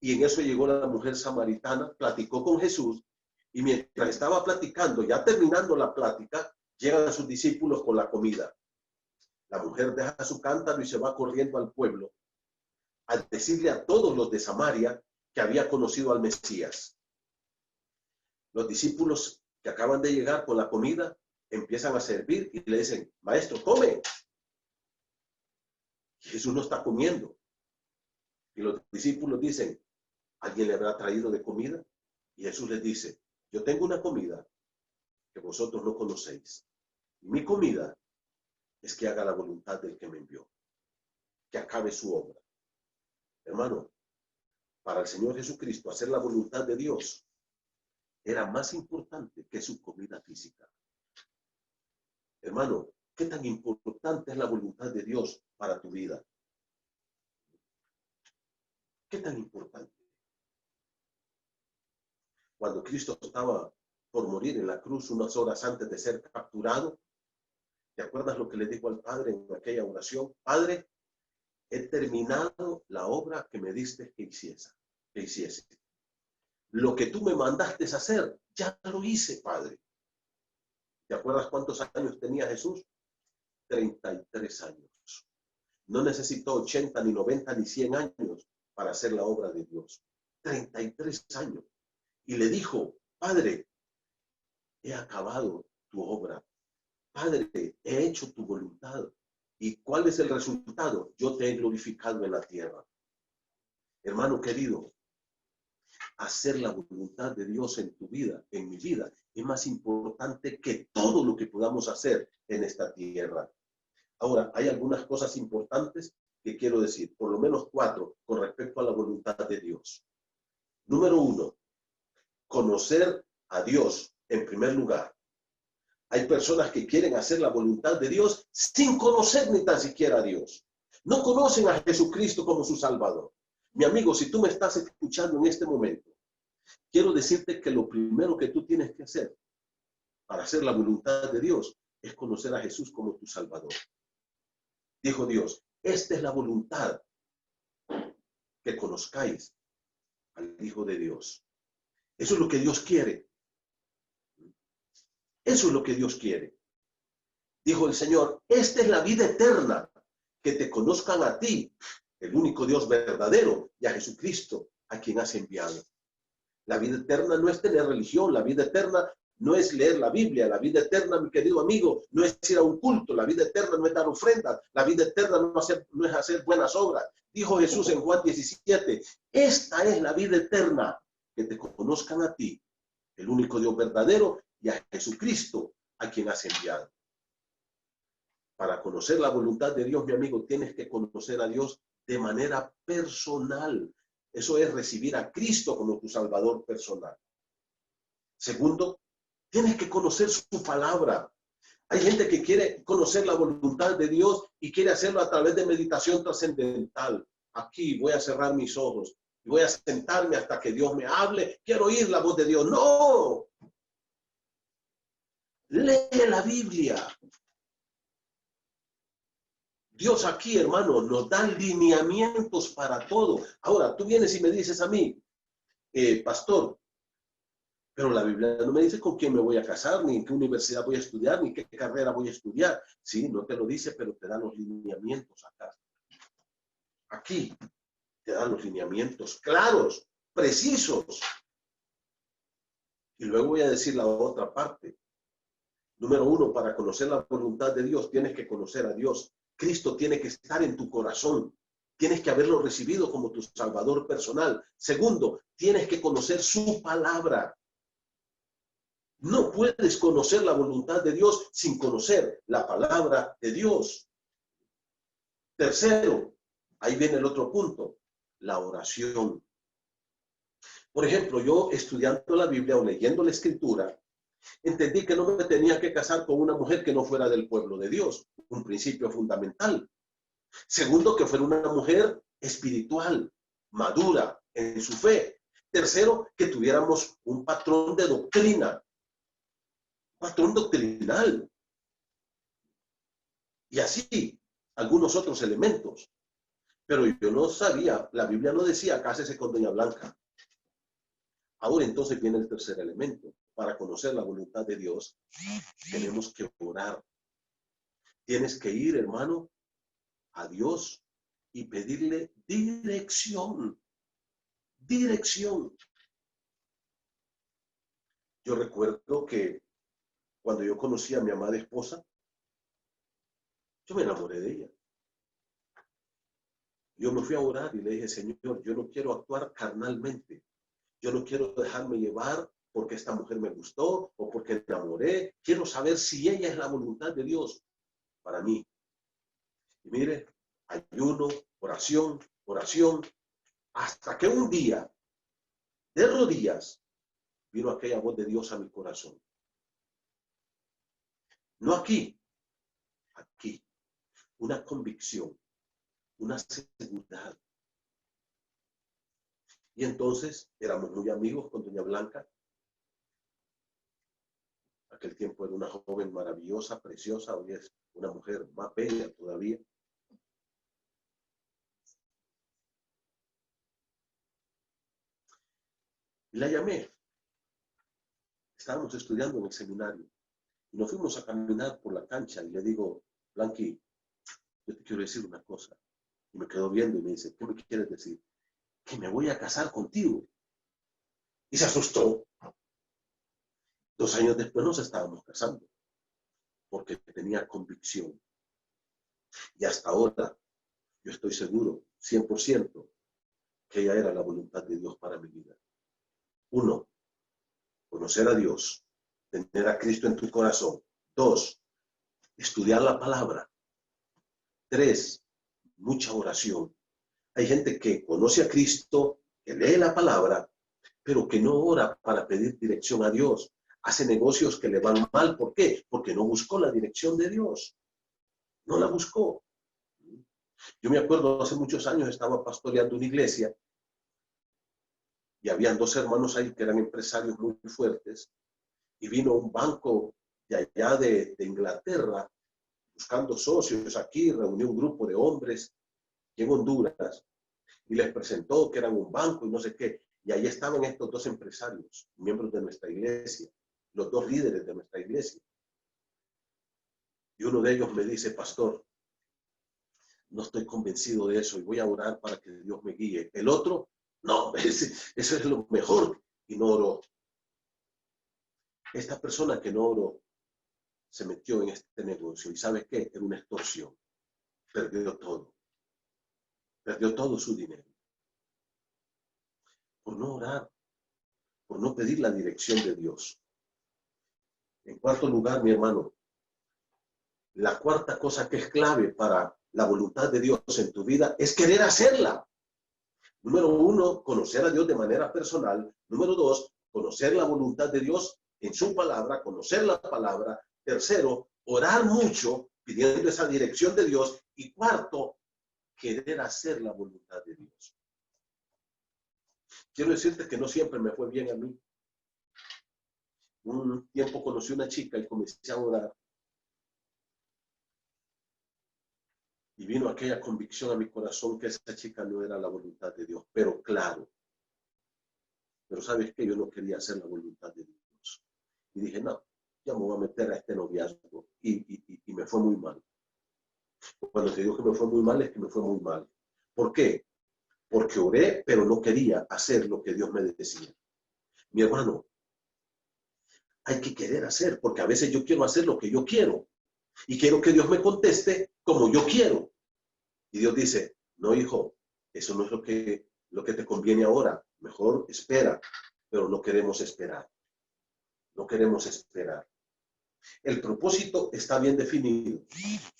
y en eso llegó la mujer samaritana, platicó con Jesús, y mientras estaba platicando, ya terminando la plática, llegan a sus discípulos con la comida. La mujer deja su cántaro y se va corriendo al pueblo a decirle a todos los de Samaria que había conocido al Mesías. Los discípulos que acaban de llegar con la comida empiezan a servir y le dicen, maestro, come. Y Jesús no está comiendo. Y los discípulos dicen, ¿alguien le habrá traído de comida? Y Jesús les dice, yo tengo una comida que vosotros no conocéis. Y mi comida es que haga la voluntad del que me envió, que acabe su obra. Hermano, para el Señor Jesucristo, hacer la voluntad de Dios era más importante que su comida física. Hermano, ¿qué tan importante es la voluntad de Dios para tu vida? ¿Qué tan importante? Cuando Cristo estaba por morir en la cruz unas horas antes de ser capturado, ¿te acuerdas lo que le dijo al Padre en aquella oración? Padre, he terminado la obra que me diste que hiciese. Lo que tú me mandaste hacer, ya lo hice, Padre. ¿Te acuerdas cuántos años tenía Jesús? 33 años. No necesitó 80, ni 90, ni 100 años para hacer la obra de Dios. 33 años. Y le dijo, Padre, he acabado tu obra. Padre, he hecho tu voluntad. ¿Y cuál es el resultado? Yo te he glorificado en la tierra. Hermano querido, hacer la voluntad de Dios en tu vida, en mi vida, es más importante que todo lo que podamos hacer en esta tierra. Ahora, hay algunas cosas importantes que quiero decir, por lo menos 4, con respecto a la voluntad de Dios. Número 1, conocer a Dios en primer lugar. Hay personas que quieren hacer la voluntad de Dios sin conocer ni tan siquiera a Dios. No conocen a Jesucristo como su Salvador. Mi amigo, si tú me estás escuchando en este momento, quiero decirte que lo primero que tú tienes que hacer para hacer la voluntad de Dios es conocer a Jesús como tu Salvador. Dijo Dios, esta es la voluntad, que conozcáis al Hijo de Dios. Eso es lo que Dios quiere. Eso es lo que Dios quiere. Dijo el Señor, esta es la vida eterna, que te conozcan a ti, el único Dios verdadero, y a Jesucristo, a quien has enviado. La vida eterna no es tener religión, la vida eterna no es leer la Biblia, la vida eterna, mi querido amigo, no es ir a un culto, la vida eterna no es dar ofrendas, la vida eterna no es hacer buenas obras. Dijo Jesús en Juan 17, esta es la vida eterna, que te conozcan a ti, el único Dios verdadero, y a Jesucristo, a quien has enviado. Para conocer la voluntad de Dios, mi amigo, tienes que conocer a Dios de manera personal. Eso es recibir a Cristo como tu Salvador personal. Segundo, tienes que conocer su palabra. Hay gente que quiere conocer la voluntad de Dios y quiere hacerlo a través de meditación trascendental. Aquí voy a cerrar mis ojos y voy a sentarme hasta que Dios me hable. Quiero oír la voz de Dios. ¡No! Lee la Biblia. Dios aquí, hermano, nos da lineamientos para todo. Ahora, tú vienes y me dices a mí, pastor, pero la Biblia no me dice con quién me voy a casar, ni en qué universidad voy a estudiar, ni qué carrera voy a estudiar. Sí, no te lo dice, pero te dan los lineamientos acá. Aquí te dan los lineamientos claros, precisos. Y luego voy a decir la otra parte. Número 1, para conocer la voluntad de Dios, tienes que conocer a Dios. Cristo tiene que estar en tu corazón. Tienes que haberlo recibido como tu Salvador personal. Segundo, tienes que conocer su palabra. No puedes conocer la voluntad de Dios sin conocer la palabra de Dios. Tercero, ahí viene el otro punto, la oración. Por ejemplo, yo estudiando la Biblia o leyendo la Escritura, entendí que no me tenía que casar con una mujer que no fuera del pueblo de Dios, un principio fundamental. Segundo, que fuera una mujer espiritual, madura en su fe. Tercero, que tuviéramos un patrón de doctrina, patrón doctrinal. Y así, algunos otros elementos. Pero yo no sabía, la Biblia no decía, cásese con doña Blanca. Ahora entonces viene el tercer elemento. Para conocer la voluntad de Dios, tenemos que orar. Tienes que ir, hermano, a Dios y pedirle dirección. Dirección. Yo recuerdo que cuando yo conocí a mi amada esposa, yo me enamoré de ella. Yo me fui a orar y le dije, Señor, yo no quiero actuar carnalmente. Yo no quiero dejarme llevar porque esta mujer me gustó o porque me enamoré. Quiero saber si ella es la voluntad de Dios para mí. Y mire, ayuno, oración, oración, hasta que un día, de rodillas, vino aquella voz de Dios a mi corazón. No aquí, aquí. Una convicción, una seguridad. Y entonces éramos muy amigos con doña Blanca. Aquel tiempo era una joven maravillosa, preciosa, hoy es una mujer más bella todavía. Y la llamé. Estábamos estudiando en el seminario. Y nos fuimos a caminar por la cancha y le digo, Blanqui, yo te quiero decir una cosa. Y me quedó viendo y me dice, ¿qué me quieres decir? Que me voy a casar contigo. Y se asustó. 2 años después nos estábamos casando, porque tenía convicción. Y hasta ahora, yo estoy seguro, 100%, que ella era la voluntad de Dios para mi vida. 1, conocer a Dios, tener a Cristo en tu corazón. 2, estudiar la palabra. 3, mucha oración. Hay gente que conoce a Cristo, que lee la palabra, pero que no ora para pedir dirección a Dios. Hace negocios que le van mal. ¿Por qué? Porque no buscó la dirección de Dios. No la buscó. Yo me acuerdo, hace muchos años estaba pastoreando una iglesia y habían dos hermanos ahí que eran empresarios muy fuertes, y vino un banco de allá de Inglaterra buscando socios aquí, reunió un grupo de hombres en Honduras y les presentó que eran un banco y no sé qué. Y ahí estaban estos dos empresarios, miembros de nuestra iglesia, los dos líderes de nuestra iglesia. Y uno de ellos me dice: pastor, no estoy convencido de eso y voy a orar para que Dios me guíe. El otro, no, eso es lo mejor, y no oró. Esta persona que no oró se metió en este negocio y ¿sabe qué? Era una extorsión. Perdió todo. Perdió todo su dinero. Por no orar, por no pedir la dirección de Dios. En cuarto lugar, mi hermano, la cuarta cosa que es clave para la voluntad de Dios en tu vida es querer hacerla. Número uno, conocer a Dios de manera personal. Número dos, conocer la voluntad de Dios en su palabra, conocer la palabra. Tercero, orar mucho pidiendo esa dirección de Dios. Y cuarto, querer hacer la voluntad de Dios. Quiero decirte que no siempre me fue bien a mí. Un tiempo conocí una chica y comencé a orar. Y vino aquella convicción a mi corazón que esa chica no era la voluntad de Dios, pero claro. Pero ¿sabes qué? Yo no quería hacer la voluntad de Dios. Y dije, no, ya me voy a meter a este noviazgo. Y me fue muy mal. Cuando te digo que me fue muy mal, es que me fue muy mal. ¿Por qué? Porque oré, pero no quería hacer lo que Dios me decía. Mi hermano, hay que querer hacer, porque a veces yo quiero hacer lo que yo quiero. Y quiero que Dios me conteste como yo quiero. Y Dios dice, no, hijo, eso no es lo que te conviene ahora. Mejor espera. Pero no queremos esperar. No queremos esperar. El propósito está bien definido.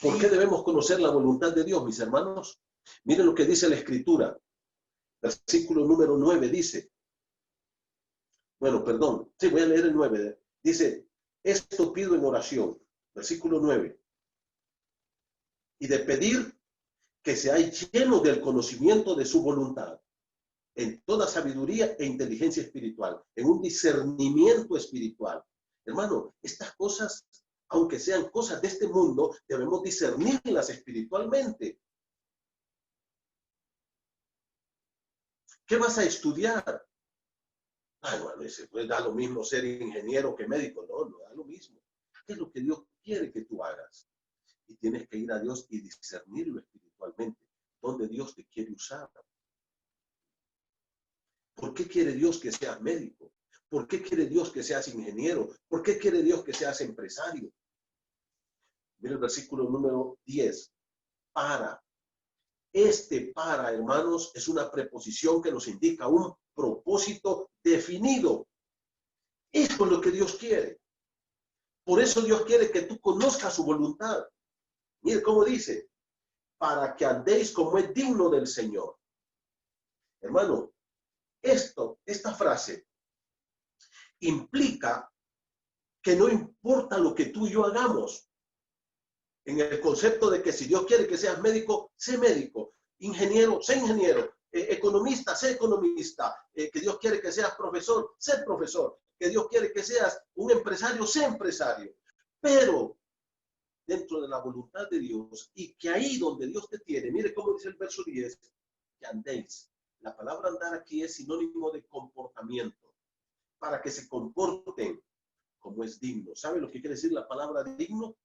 ¿Por qué debemos conocer la voluntad de Dios, mis hermanos? Miren lo que dice la Escritura. Versículo número 9 dice, bueno, perdón, sí, voy a leer el 9. Dice, esto pido en oración. Versículo 9. Y de pedir que seáis llenos del conocimiento de su voluntad, en toda sabiduría e inteligencia espiritual, en un discernimiento espiritual. Hermano, estas cosas, aunque sean cosas de este mundo, debemos discernirlas espiritualmente. ¿Qué vas a estudiar? Ay, bueno, pues da lo mismo ser ingeniero que médico. No, no da lo mismo. ¿Qué es lo que Dios quiere que tú hagas? Y tienes que ir a Dios y discernirlo espiritualmente, donde Dios te quiere usar. ¿Por qué quiere Dios que seas médico? ¿Por qué quiere Dios que seas ingeniero? ¿Por qué quiere Dios que seas empresario? Mira el versículo número 10. Para. Para, hermanos, es una preposición que nos indica un propósito definido. Esto es lo que Dios quiere. Por eso Dios quiere que tú conozcas su voluntad. Mire cómo dice, para que andéis como es digno del Señor. Hermano, esta frase implica que no importa lo que tú y yo hagamos, en el concepto de que si Dios quiere que seas médico, sé médico, ingeniero, sé ingeniero, economista, sé economista, que Dios quiere que seas profesor, sé profesor, que Dios quiere que seas un empresario, sé empresario, pero dentro de la voluntad de Dios y que ahí donde Dios te tiene, mire cómo dice el verso 10, que andéis. La palabra andar aquí es sinónimo de comportamiento, para que se comporten como es digno. ¿Sabe lo que quiere decir la palabra digno?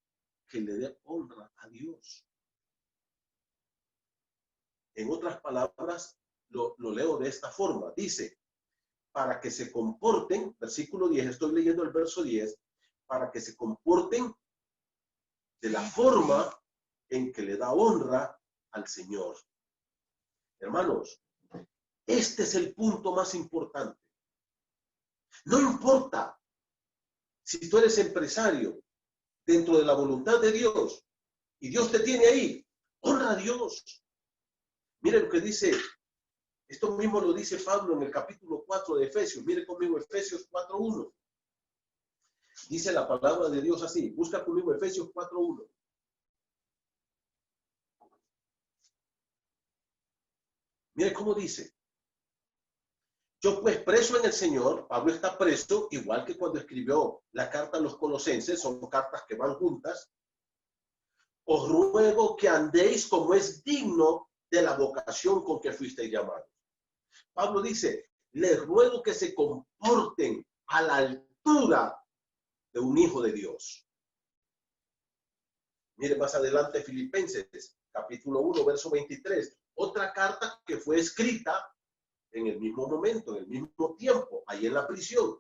Que le dé honra a Dios. En otras palabras, lo leo de esta forma. Dice, para que se comporten, versículo 10, estoy leyendo el verso 10, para que se comporten de la forma en que le da honra al Señor. Hermanos, este es el punto más importante. No importa si tú eres empresario dentro de la voluntad de Dios y Dios te tiene ahí, honra a Dios. Mire lo que dice, esto mismo lo dice Pablo en el capítulo 4 de Efesios. Mire conmigo Efesios 4:1. Dice la palabra de Dios así. Busca conmigo Efesios 4:1. Mire cómo dice. Yo pues preso en el Señor, Pablo está preso, igual que cuando escribió la carta a los Colosenses, son cartas que van juntas. Os ruego que andéis como es digno de la vocación con que fuisteis llamados. Pablo dice, les ruego que se comporten a la altura de un hijo de Dios. Mire más adelante Filipenses, capítulo 1, verso 23. Otra carta que fue escrita en el mismo momento, en el mismo tiempo, ahí en la prisión.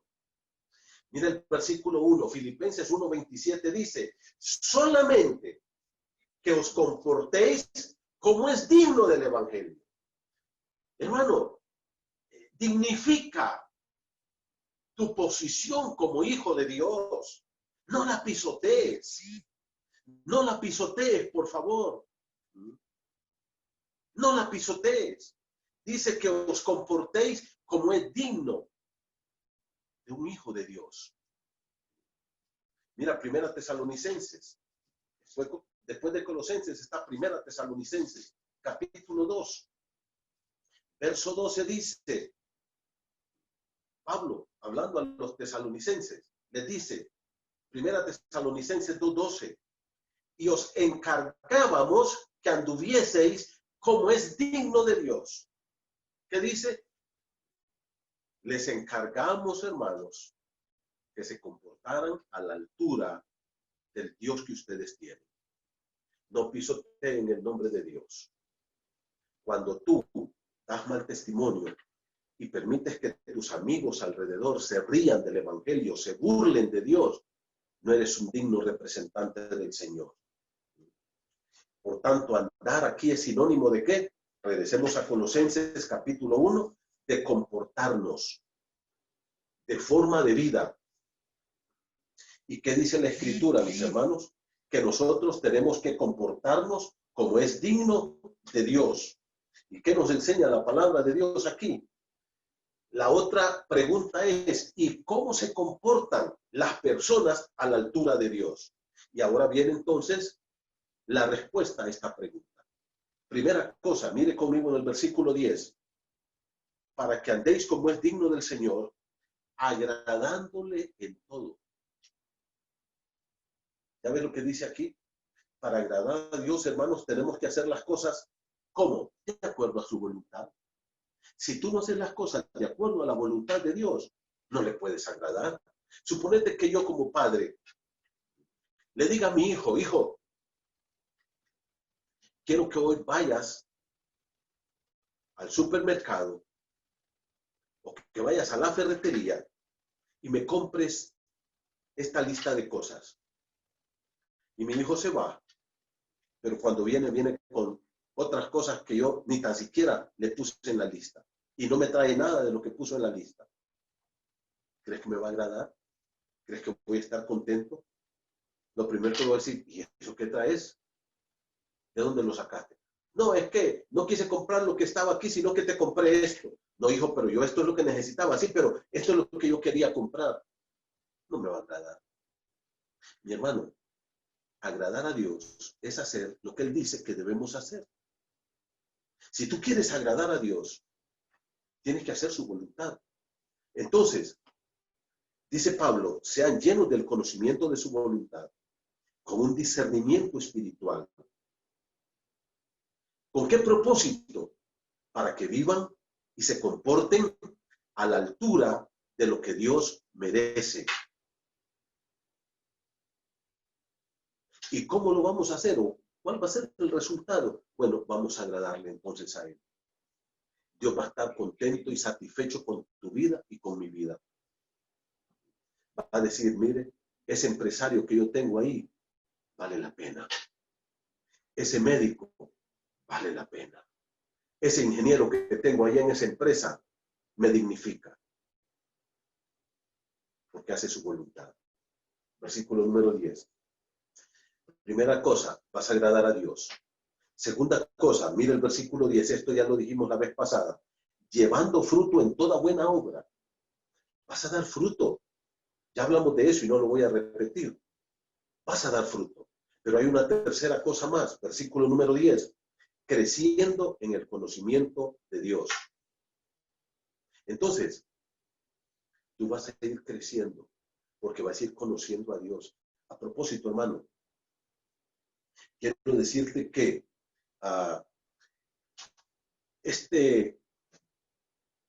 Mira el versículo 1, Filipenses 1:27 dice, solamente que os comportéis como es digno del evangelio. Hermano, dignifica tu posición como hijo de Dios. No la pisotees. No la pisotees, por favor. No la pisotees. Dice que os comportéis como es digno de un hijo de Dios. Mira, Primera Tesalonicenses. Después de Colosenses está Primera Tesalonicenses, capítulo 2. Verso 12 dice, Pablo, hablando a los tesalonicenses, les dice, Primera Tesalonicenses 2:12, y os encargábamos que anduvieseis como es digno de Dios. ¿Qué dice? Les encargamos, hermanos, que se comportaran a la altura del Dios que ustedes tienen. No pisoteen el nombre de Dios. Cuando tú das mal testimonio y permites que tus amigos alrededor se rían del evangelio, se burlen de Dios, no eres un digno representante del Señor. Por tanto, andar aquí es sinónimo de ¿qué? Regresemos a Colosenses capítulo 1, de comportarnos, de forma de vida. ¿Y qué dice la Escritura, mis hermanos? Que nosotros tenemos que comportarnos como es digno de Dios. ¿Y qué nos enseña la palabra de Dios aquí? La otra pregunta es, ¿y cómo se comportan las personas a la altura de Dios? Y ahora viene entonces la respuesta a esta pregunta. Primera cosa, mire conmigo en el versículo 10. Para que andéis como es digno del Señor, agradándole en todo. ¿Ya ves lo que dice aquí? Para agradar a Dios, hermanos, tenemos que hacer las cosas ¿cómo? De acuerdo a su voluntad. Si tú no haces las cosas de acuerdo a la voluntad de Dios, no le puedes agradar. Suponete que yo como padre le diga a mi hijo, hijo, quiero que hoy vayas al supermercado o que vayas a la ferretería y me compres esta lista de cosas. Y mi hijo se va, pero cuando viene con otras cosas que yo ni tan siquiera le puse en la lista. Y no me trae nada de lo que puso en la lista. ¿Crees que me va a agradar? ¿Crees que voy a estar contento? Lo primero que voy a decir, ¿y eso qué traes? ¿De dónde lo sacaste? No, es que no quise comprar lo que estaba aquí, sino que te compré esto. No, hijo, pero yo esto es lo que necesitaba. Sí, pero esto es lo que yo quería comprar. No me va a agradar. Mi hermano, agradar a Dios es hacer lo que Él dice que debemos hacer. Si tú quieres agradar a Dios, tienes que hacer su voluntad. Entonces, dice Pablo, sean llenos del conocimiento de su voluntad, con un discernimiento espiritual. ¿Con qué propósito? Para que vivan y se comporten a la altura de lo que Dios merece. ¿Y cómo lo vamos a hacer? ¿O cuál va a ser el resultado? Bueno, vamos a agradarle entonces a Él. Dios va a estar contento y satisfecho con tu vida y con mi vida. Va a decir, mire, ese empresario que yo tengo ahí, vale la pena. Ese médico, vale la pena. Ese ingeniero que tengo allá en esa empresa, me dignifica. Porque hace su voluntad. Versículo número 10. Primera cosa, vas a agradar a Dios. Segunda cosa, mira el versículo 10, esto ya lo dijimos la vez pasada. Llevando fruto en toda buena obra. Vas a dar fruto. Ya hablamos de eso y no lo voy a repetir. Vas a dar fruto. Pero hay una tercera cosa más, versículo número 10. Creciendo en el conocimiento de Dios. Entonces, tú vas a ir creciendo porque vas a ir conociendo a Dios. A propósito, hermano, quiero decirte que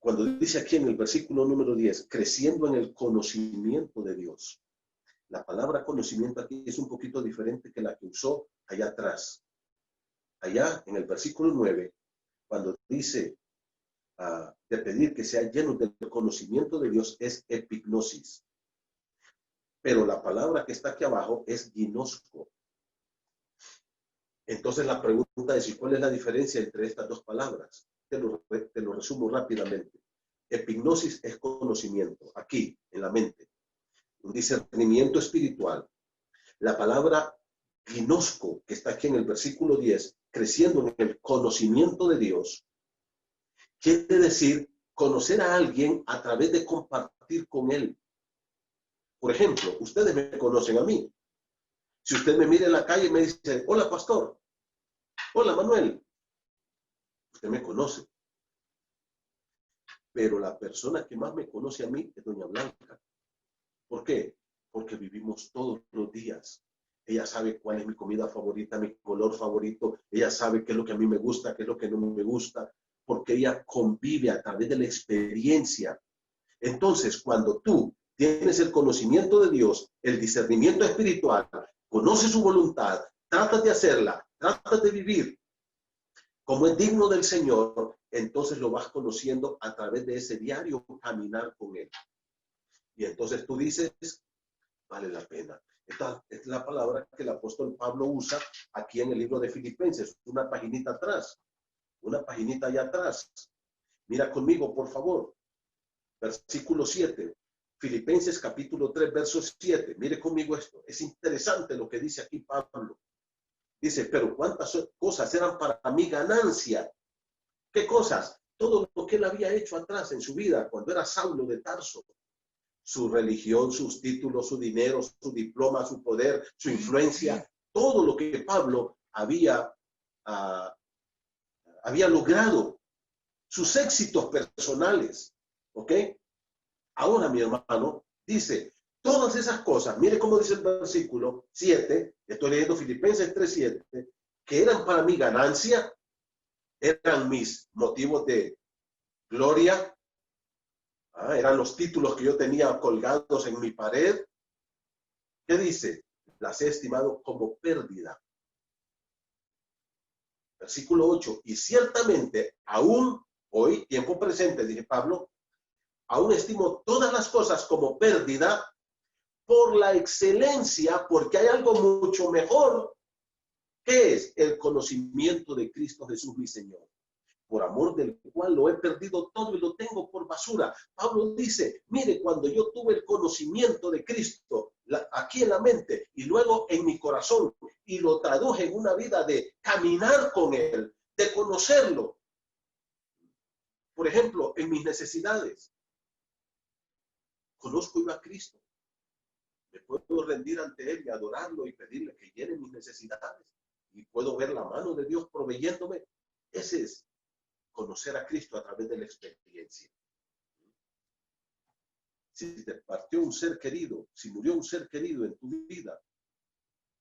cuando dice aquí en el versículo número 10, creciendo en el conocimiento de Dios, la palabra conocimiento aquí es un poquito diferente que la que usó allá atrás. Allá en el versículo 9, cuando dice de pedir que sea lleno del conocimiento de Dios, es epignosis. Pero la palabra que está aquí abajo es ginosco. Entonces la pregunta es, ¿y cuál es la diferencia entre estas dos palabras? Te lo resumo rápidamente. Epignosis es conocimiento, aquí, en la mente. Un discernimiento espiritual. La palabra ginosco, que está aquí en el versículo 10, creciendo en el conocimiento de Dios, quiere decir conocer a alguien a través de compartir con él. Por ejemplo, ustedes me conocen a mí. Si usted me mira en la calle y me dice, hola pastor, hola Manuel, usted me conoce. Pero la persona que más me conoce a mí es doña Blanca. ¿Por qué? Porque vivimos todos los días. Ella sabe cuál es mi comida favorita, mi color favorito. Ella sabe qué es lo que a mí me gusta, qué es lo que no me gusta, porque ella convive a través de la experiencia. Entonces, cuando tú tienes el conocimiento de Dios, el discernimiento espiritual, conoces su voluntad, tratas de hacerla, tratas de vivir como es digno del Señor, entonces lo vas conociendo a través de ese diario caminar con Él. Y entonces tú dices, vale la pena. Esta es la palabra que el apóstol Pablo usa aquí en el libro de Filipenses, una paginita atrás, una paginita allá atrás. Mira conmigo, por favor. Versículo 7. Filipenses capítulo 3, verso 7. Mire conmigo esto. Es interesante lo que dice aquí Pablo. Dice, pero cuántas cosas eran para mí ganancia. ¿Qué cosas? Todo lo que él había hecho atrás en su vida, cuando era Saulo de Tarso. Su religión, sus títulos, su dinero, su diploma, su poder, su influencia. Todo lo que Pablo había logrado. Sus éxitos personales. ¿Ok? Ahora, mi hermano, dice, todas esas cosas, mire cómo dice el versículo 7, estoy leyendo Filipenses 3:7, que eran para mí ganancia, eran mis motivos de gloria, eran los títulos que yo tenía colgados en mi pared. ¿Qué dice? Las he estimado como pérdida. Versículo 8, y ciertamente aún hoy, tiempo presente, dije Pablo, aún estimo todas las cosas como pérdida por la excelencia, porque hay algo mucho mejor, que es el conocimiento de Cristo Jesús mi Señor, por amor del cual lo he perdido todo y lo tengo por basura. Pablo dice, mire, cuando yo tuve el conocimiento de Cristo aquí en la mente y luego en mi corazón y lo traduje en una vida de caminar con Él, de conocerlo. Por ejemplo, en mis necesidades, conozco yo a Cristo. Me puedo rendir ante Él y adorarlo y pedirle que llene mis necesidades. Y puedo ver la mano de Dios proveyéndome. Ese es conocer a Cristo a través de la experiencia. Si te partió un ser querido, si murió un ser querido en tu vida,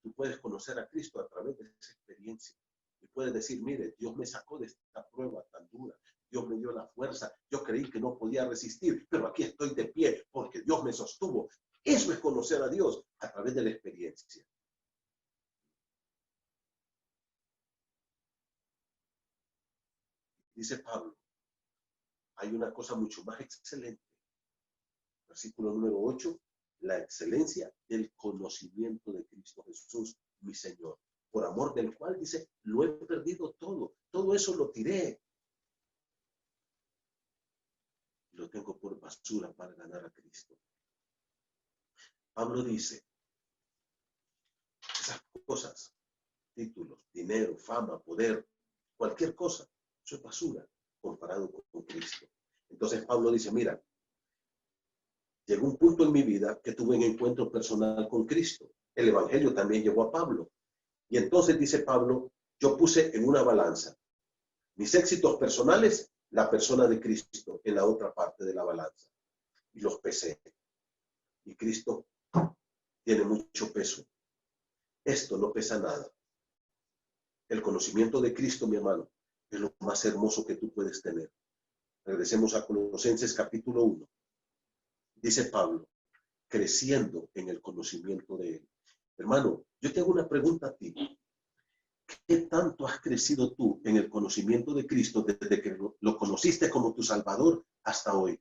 tú puedes conocer a Cristo a través de esa experiencia. Y puedes decir, mire, Dios me sacó de esta prueba tan dura. Dios me dio la fuerza. Yo creí que no podía resistir, pero aquí estoy de pie porque Dios me sostuvo. Eso es conocer a Dios a través de la experiencia. Dice Pablo, hay una cosa mucho más excelente. Versículo número 8, la excelencia del conocimiento de Cristo Jesús, mi Señor. Por amor del cual, dice, lo he perdido todo. Todo eso lo tiré. Lo tengo por basura para ganar a Cristo. Pablo dice, esas cosas títulos, dinero, fama, poder, cualquier cosa, eso es basura comparado con Cristo. Entonces Pablo dice, mira, llegó un punto en mi vida que tuve un encuentro personal con Cristo. El evangelio también llegó a Pablo. Y entonces dice Pablo, yo puse en una balanza mis éxitos personales, la persona de Cristo en la otra parte de la balanza. Y los pesé. Y Cristo tiene mucho peso. Esto no pesa nada. El conocimiento de Cristo, mi hermano, es lo más hermoso que tú puedes tener. Regresemos a Colosenses capítulo 1. Dice Pablo, creciendo en el conocimiento de Él. Hermano, yo te hago una pregunta a ti. ¿Qué tanto has crecido tú en el conocimiento de Cristo desde que lo conociste como tu Salvador hasta hoy?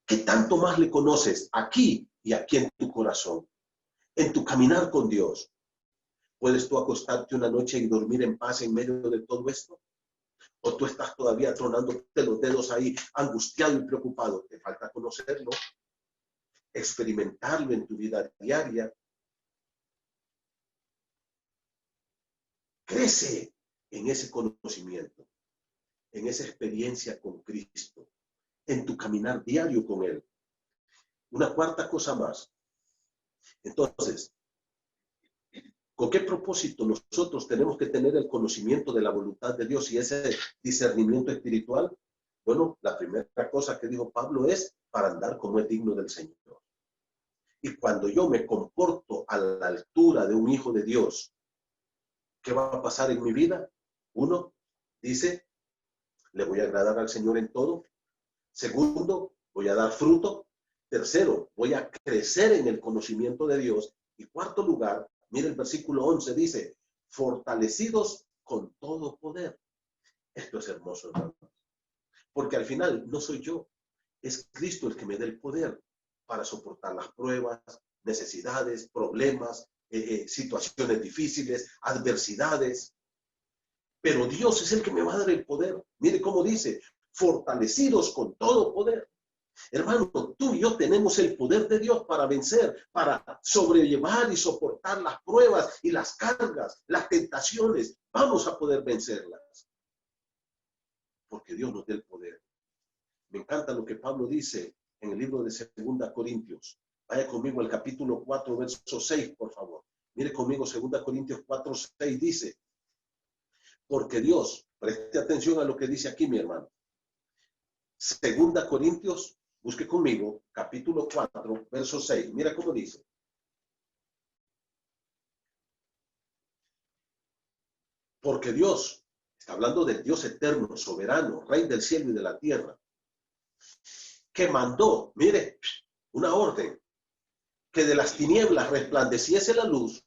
¿Qué tanto más le conoces aquí y aquí en tu corazón? En tu caminar con Dios. ¿Puedes tú acostarte una noche y dormir en paz en medio de todo esto? ¿O tú estás todavía tronándote los dedos ahí, angustiado y preocupado? Te falta conocerlo, experimentarlo en tu vida diaria. Crece en ese conocimiento, en esa experiencia con Cristo, en tu caminar diario con Él. Una cuarta cosa más. Entonces, ¿con qué propósito nosotros tenemos que tener el conocimiento de la voluntad de Dios y ese discernimiento espiritual? Bueno, la primera cosa que dijo Pablo es para andar como es digno del Señor. Y cuando yo me comporto a la altura de un hijo de Dios, ¿qué va a pasar en mi vida? Uno, dice, le voy a agradar al Señor en todo. Segundo, voy a dar fruto. Tercero, voy a crecer en el conocimiento de Dios. Y cuarto lugar, mire el versículo 11, dice, fortalecidos con todo poder. Esto es hermoso, hermano. Porque al final no soy yo, es Cristo el que me da el poder para soportar las pruebas, necesidades, problemas, situaciones difíciles, adversidades. Pero Dios es el que me va a dar el poder. Mire cómo dice, fortalecidos con todo poder. Hermano, tú y yo tenemos el poder de Dios para vencer, para sobrellevar y soportar las pruebas y las cargas, las tentaciones. Vamos a poder vencerlas. Porque Dios nos da el poder. Me encanta lo que Pablo dice en el libro de 2 Corintios. Vaya conmigo al capítulo 4, verso 6, por favor. Mire conmigo 2 Corintios 4, 6 dice, porque Dios, preste atención a lo que dice aquí, mi hermano. 2 Corintios, busque conmigo, capítulo 4, verso 6. Mira cómo dice. Porque Dios, está hablando del Dios eterno, soberano, Rey del cielo y de la tierra, que mandó, mire, una orden, que de las tinieblas resplandeciese la luz.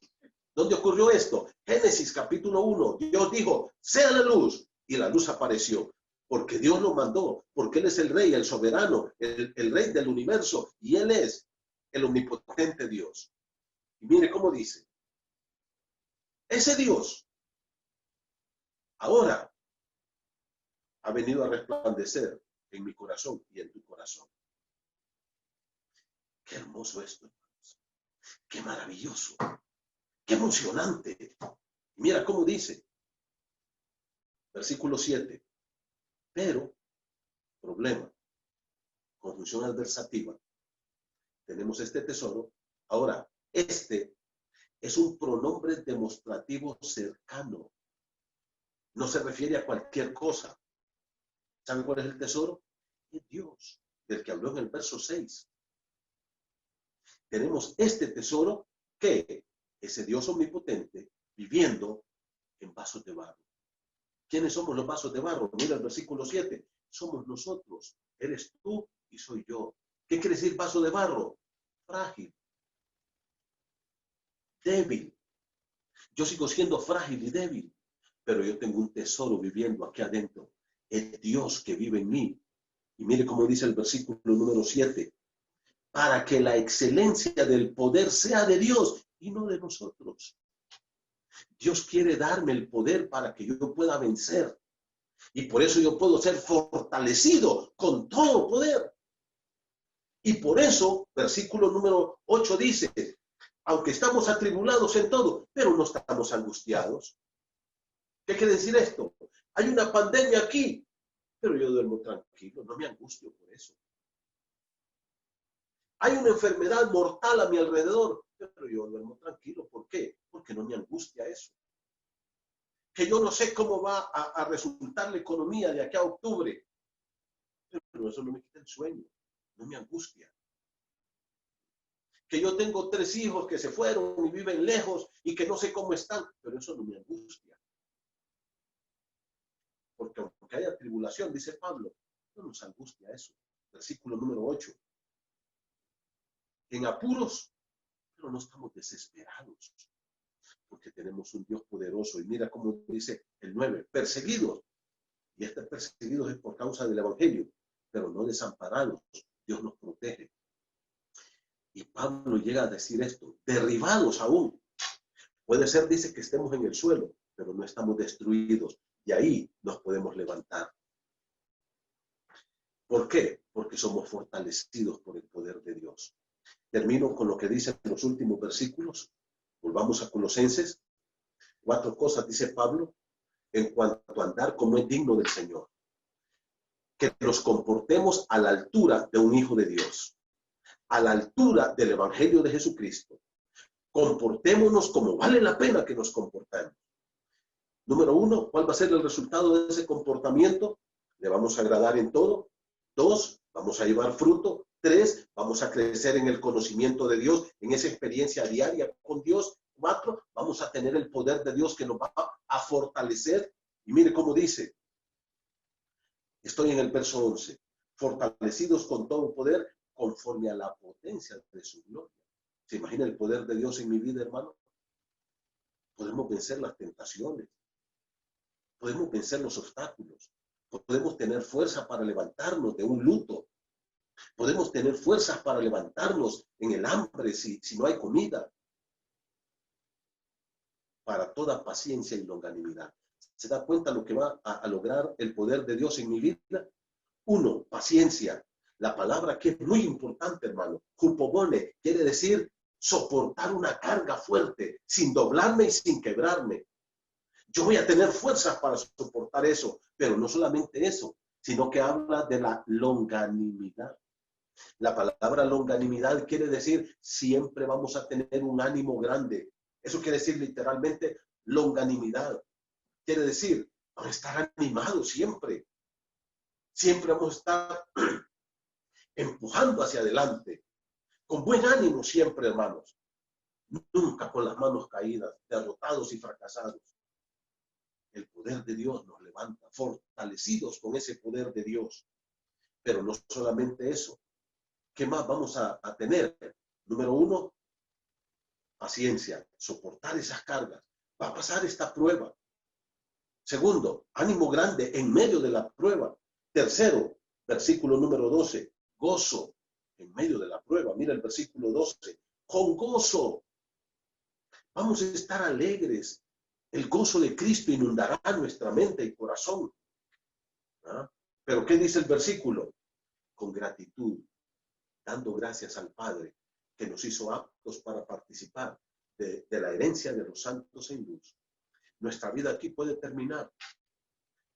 ¿Dónde ocurrió esto? Génesis capítulo 1. Dios dijo, sea la luz, y la luz apareció. Porque Dios lo mandó, porque Él es el Rey, el soberano, el Rey del universo, y Él es el omnipotente Dios. Y mire cómo dice, ese Dios ahora ha venido a resplandecer en mi corazón y en tu corazón. Qué hermoso esto, hermanos. Qué maravilloso. Qué emocionante. Mira cómo dice. Versículo 7. Pero, problema, conjunción adversativa. Tenemos este tesoro. Ahora, este es un pronombre demostrativo cercano. No se refiere a cualquier cosa. ¿Saben cuál es el tesoro? Es Dios, del que habló en el verso 6. Tenemos este tesoro que ese Dios omnipotente viviendo en vasos de barro. ¿Quiénes somos los vasos de barro? Mira el versículo 7. Somos nosotros. Eres tú y soy yo. ¿Qué quiere decir vaso de barro? Frágil. Débil. Yo sigo siendo frágil y débil, pero yo tengo un tesoro viviendo aquí adentro. El Dios que vive en mí. Y mire cómo dice el versículo número 7. Para que la excelencia del poder sea de Dios y no de nosotros. Dios quiere darme el poder para que yo pueda vencer. Y por eso yo puedo ser fortalecido con todo poder. Y por eso, versículo número 8 dice, aunque estamos atribulados en todo, pero no estamos angustiados. ¿Qué quiere decir esto? Hay una pandemia aquí, pero yo duermo tranquilo, no me angustio por eso. Hay una enfermedad mortal a mi alrededor, pero yo duermo tranquilo. ¿Por qué? Porque no me angustia eso. Que yo no sé cómo va a resultar la economía de aquí a octubre, pero eso no me quita el sueño, no me angustia. Que yo tengo 3 hijos que se fueron y viven lejos y que no sé cómo están, pero eso no me angustia. Porque aunque haya tribulación, dice Pablo, no nos angustia eso. Versículo número 8. En apuros, pero no estamos desesperados, porque tenemos un Dios poderoso. Y mira cómo dice el 9, perseguidos. Y estos perseguidos es por causa del evangelio, pero no desamparados. Dios nos protege. Y Pablo llega a decir esto, derribados aún. Puede ser, dice, que estemos en el suelo, pero no estamos destruidos. Y ahí nos podemos levantar. ¿Por qué? Porque somos fortalecidos por el poder de Dios. Termino con lo que dice en los últimos versículos. Volvamos a Colosenses. 4 cosas dice Pablo en cuanto a andar como es digno del Señor. Que nos comportemos a la altura de un hijo de Dios, a la altura del evangelio de Jesucristo. Comportémonos como vale la pena que nos comportemos. Número 1, ¿cuál va a ser el resultado de ese comportamiento? Le vamos a agradar en todo. 2, vamos a llevar fruto. 3, vamos a crecer en el conocimiento de Dios, en esa experiencia diaria con Dios. 4, vamos a tener el poder de Dios que nos va a fortalecer. Y mire cómo dice, estoy en el verso 11, fortalecidos con todo poder conforme a la potencia de su gloria. ¿Se imagina el poder de Dios en mi vida, hermano? Podemos vencer las tentaciones, podemos vencer los obstáculos, podemos tener fuerza para levantarnos de un luto, podemos tener fuerzas para levantarnos en el hambre si no hay comida, para toda paciencia y longanimidad. ¿Se da cuenta lo que va a lograr el poder de Dios en mi vida? 1, paciencia. La palabra que es muy importante, hermano, hupomone, quiere decir soportar una carga fuerte, sin doblarme y sin quebrarme. Yo voy a tener fuerzas para soportar eso, pero no solamente eso, sino que habla de la longanimidad. La palabra longanimidad quiere decir siempre vamos a tener un ánimo grande. Eso quiere decir literalmente longanimidad. Quiere decir, vamos a estar animados siempre. Siempre vamos a estar empujando hacia adelante. Con buen ánimo siempre, hermanos. Nunca con las manos caídas, derrotados y fracasados. El poder de Dios nos levanta, fortalecidos con ese poder de Dios. Pero no solamente eso. ¿Qué más vamos a tener? Número 1, paciencia, soportar esas cargas. Va a pasar esta prueba. Segundo, ánimo grande en medio de la prueba. Tercero, versículo número 12, gozo en medio de la prueba. Mira el versículo 12, con gozo. Vamos a estar alegres. El gozo de Cristo inundará nuestra mente y corazón. ¿Ah? Pero ¿qué dice el versículo? Con gratitud, dando gracias al Padre que nos hizo aptos para participar de la herencia de los santos en luz. Nuestra vida aquí puede terminar,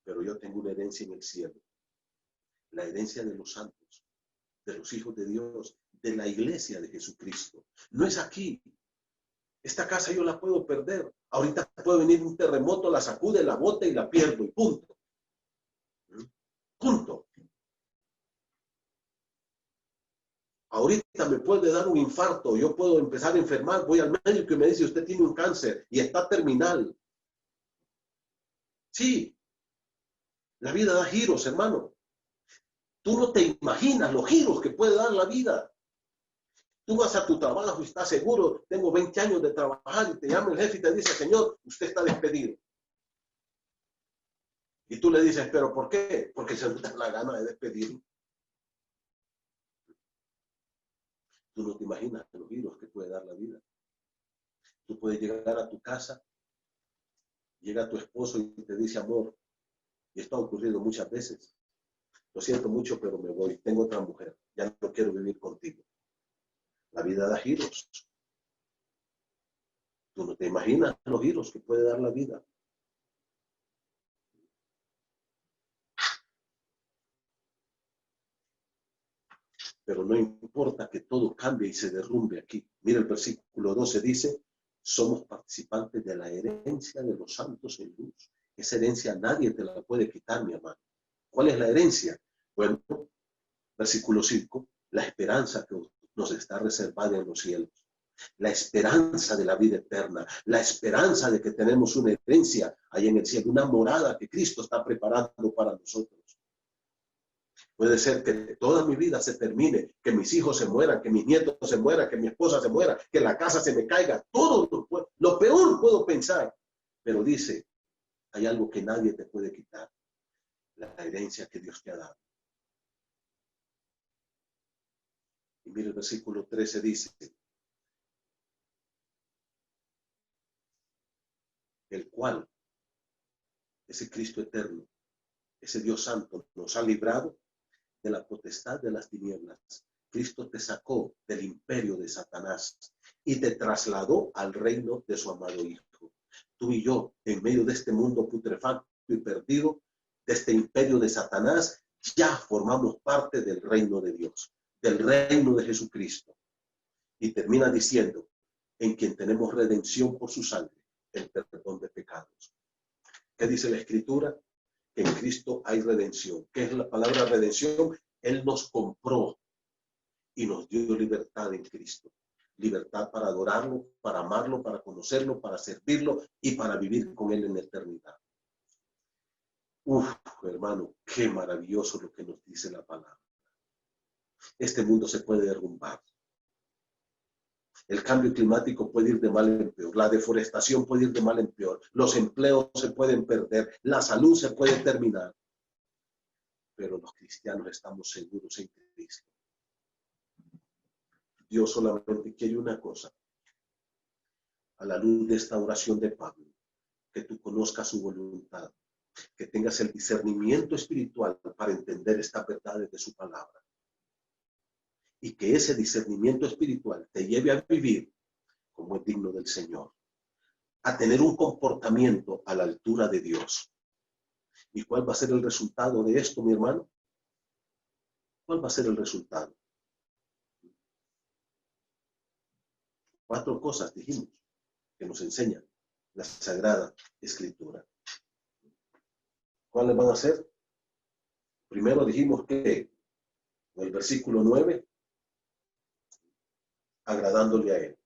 pero yo tengo una herencia en el cielo. La herencia de los santos, de los hijos de Dios, de la iglesia de Jesucristo. No es aquí. Esta casa yo la puedo perder. Ahorita puede venir un terremoto, la sacude, la bota y la pierdo y punto. Punto. Ahorita me puede dar un infarto, yo puedo empezar a enfermar, voy al médico y me dice, usted tiene un cáncer y está terminal. Sí, la vida da giros, hermano. Tú no te imaginas los giros que puede dar la vida. Tú vas a tu trabajo y estás seguro, tengo 20 años de trabajar y te llama el jefe y te dice, señor, usted está despedido. Y tú le dices, ¿pero por qué? Porque se nos da la gana de despedirlo. Tú no te imaginas los giros que puede dar la vida. Tú puedes llegar a tu casa, llega tu esposo y te dice, amor, y esto ha ocurrido muchas veces. Lo siento mucho, pero me voy. Tengo otra mujer. Ya no quiero vivir contigo. La vida da giros. Tú no te imaginas los giros que puede dar la vida. Pero no importa que todo cambie y se derrumbe aquí. Mira el versículo 12 dice, somos participantes de la herencia de los santos en luz. Esa herencia nadie te la puede quitar, mi hermano. ¿Cuál es la herencia? Bueno, versículo 5, la esperanza que nos está reservada en los cielos. La esperanza de la vida eterna, la esperanza de que tenemos una herencia ahí en el cielo, una morada que Cristo está preparando para nosotros. Puede ser que toda mi vida se termine, que mis hijos se mueran, que mis nietos se mueran, que mi esposa se muera, que la casa se me caiga, todo lo peor puedo pensar. Pero dice, hay algo que nadie te puede quitar, la herencia que Dios te ha dado. Y mire el versículo 13 dice, el cual, ese Cristo eterno, ese Dios santo, nos ha librado de la potestad de las tinieblas. Cristo te sacó del imperio de Satanás y te trasladó al reino de su amado Hijo. Tú y yo, en medio de este mundo putrefacto y perdido, de este imperio de Satanás, ya formamos parte del reino de Dios, del reino de Jesucristo. Y termina diciendo, en quien tenemos redención por su sangre, el perdón de pecados. ¿Qué dice la Escritura? Que en Cristo hay redención. ¿Qué es la palabra redención? Él nos compró y nos dio libertad en Cristo. Libertad para adorarlo, para amarlo, para conocerlo, para servirlo y para vivir con Él en la eternidad. Hermano, qué maravilloso lo que nos dice la palabra. Este mundo se puede derrumbar. El cambio climático puede ir de mal en peor. La deforestación puede ir de mal en peor. Los empleos se pueden perder. La salud se puede terminar. Pero los cristianos estamos seguros en Cristo. Dios solamente quiere una cosa. A la luz de esta oración de Pablo, que tú conozcas su voluntad, que tengas el discernimiento espiritual para entender estas verdades de su palabra. Y que ese discernimiento espiritual te lleve a vivir como es digno del Señor, a tener un comportamiento a la altura de Dios. ¿Y cuál va a ser el resultado de esto, mi hermano? ¿Cuál va a ser el resultado? 4 cosas dijimos que nos enseña la Sagrada Escritura. ¿Cuáles van a ser? Primero dijimos que en el versículo 9, agradándole a Él.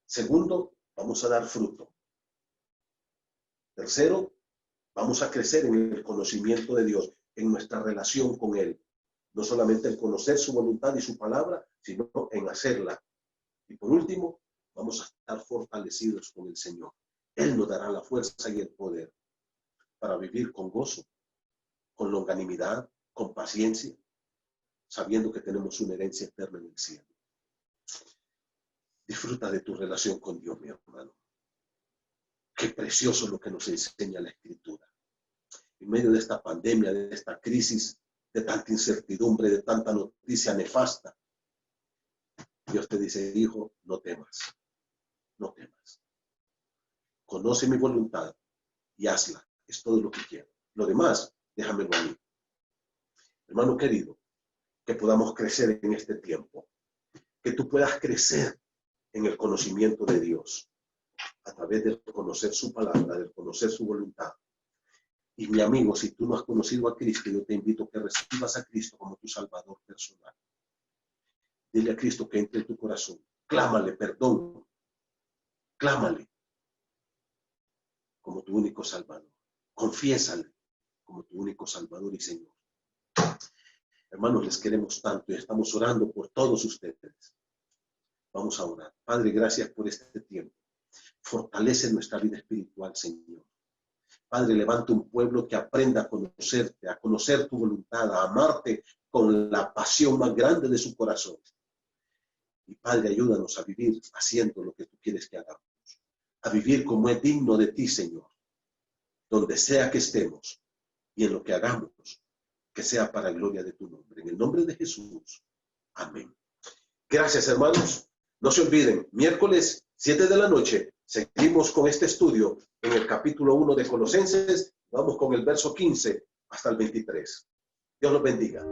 Segundo, vamos a dar fruto. Tercero, vamos a crecer en el conocimiento de Dios, en nuestra relación con Él. No solamente en conocer su voluntad y su palabra, sino en hacerla. Y por último, vamos a estar fortalecidos con el Señor. Él nos dará la fuerza y el poder para vivir con gozo, con longanimidad, con paciencia, sabiendo que tenemos una herencia eterna en el cielo. Disfruta de tu relación con Dios, mi hermano. Qué precioso lo que nos enseña la Escritura. En medio de esta pandemia, de esta crisis, de tanta incertidumbre, de tanta noticia nefasta, Dios te dice, hijo, no temas, no temas. Conoce mi voluntad y hazla. Es todo lo que quiero. Lo demás, déjamelo a mí. Hermano querido, que podamos crecer en este tiempo. Que tú puedas crecer en el conocimiento de Dios a través de conocer su palabra, de conocer su voluntad. Y mi amigo, si tú no has conocido a Cristo, yo te invito a que recibas a Cristo como tu Salvador personal. Dile a Cristo que entre en tu corazón. Clámale perdón. Clámale como tu único Salvador. Confiésale como tu único Salvador y Señor. Hermanos, les queremos tanto y estamos orando por todos ustedes. Vamos a orar. Padre, gracias por este tiempo. Fortalece nuestra vida espiritual, Señor. Padre, levanta un pueblo que aprenda a conocerte, a conocer tu voluntad, a amarte con la pasión más grande de su corazón. Y Padre, ayúdanos a vivir haciendo lo que tú quieres que hagamos. A vivir como es digno de ti, Señor. Donde sea que estemos y en lo que hagamos, que sea para gloria de tu nombre. En el nombre de Jesús. Amén. Gracias, hermanos. No se olviden, miércoles 7 de la noche, seguimos con este estudio en el capítulo 1 de Colosenses. Vamos con el verso 15 hasta el 23. Dios los bendiga.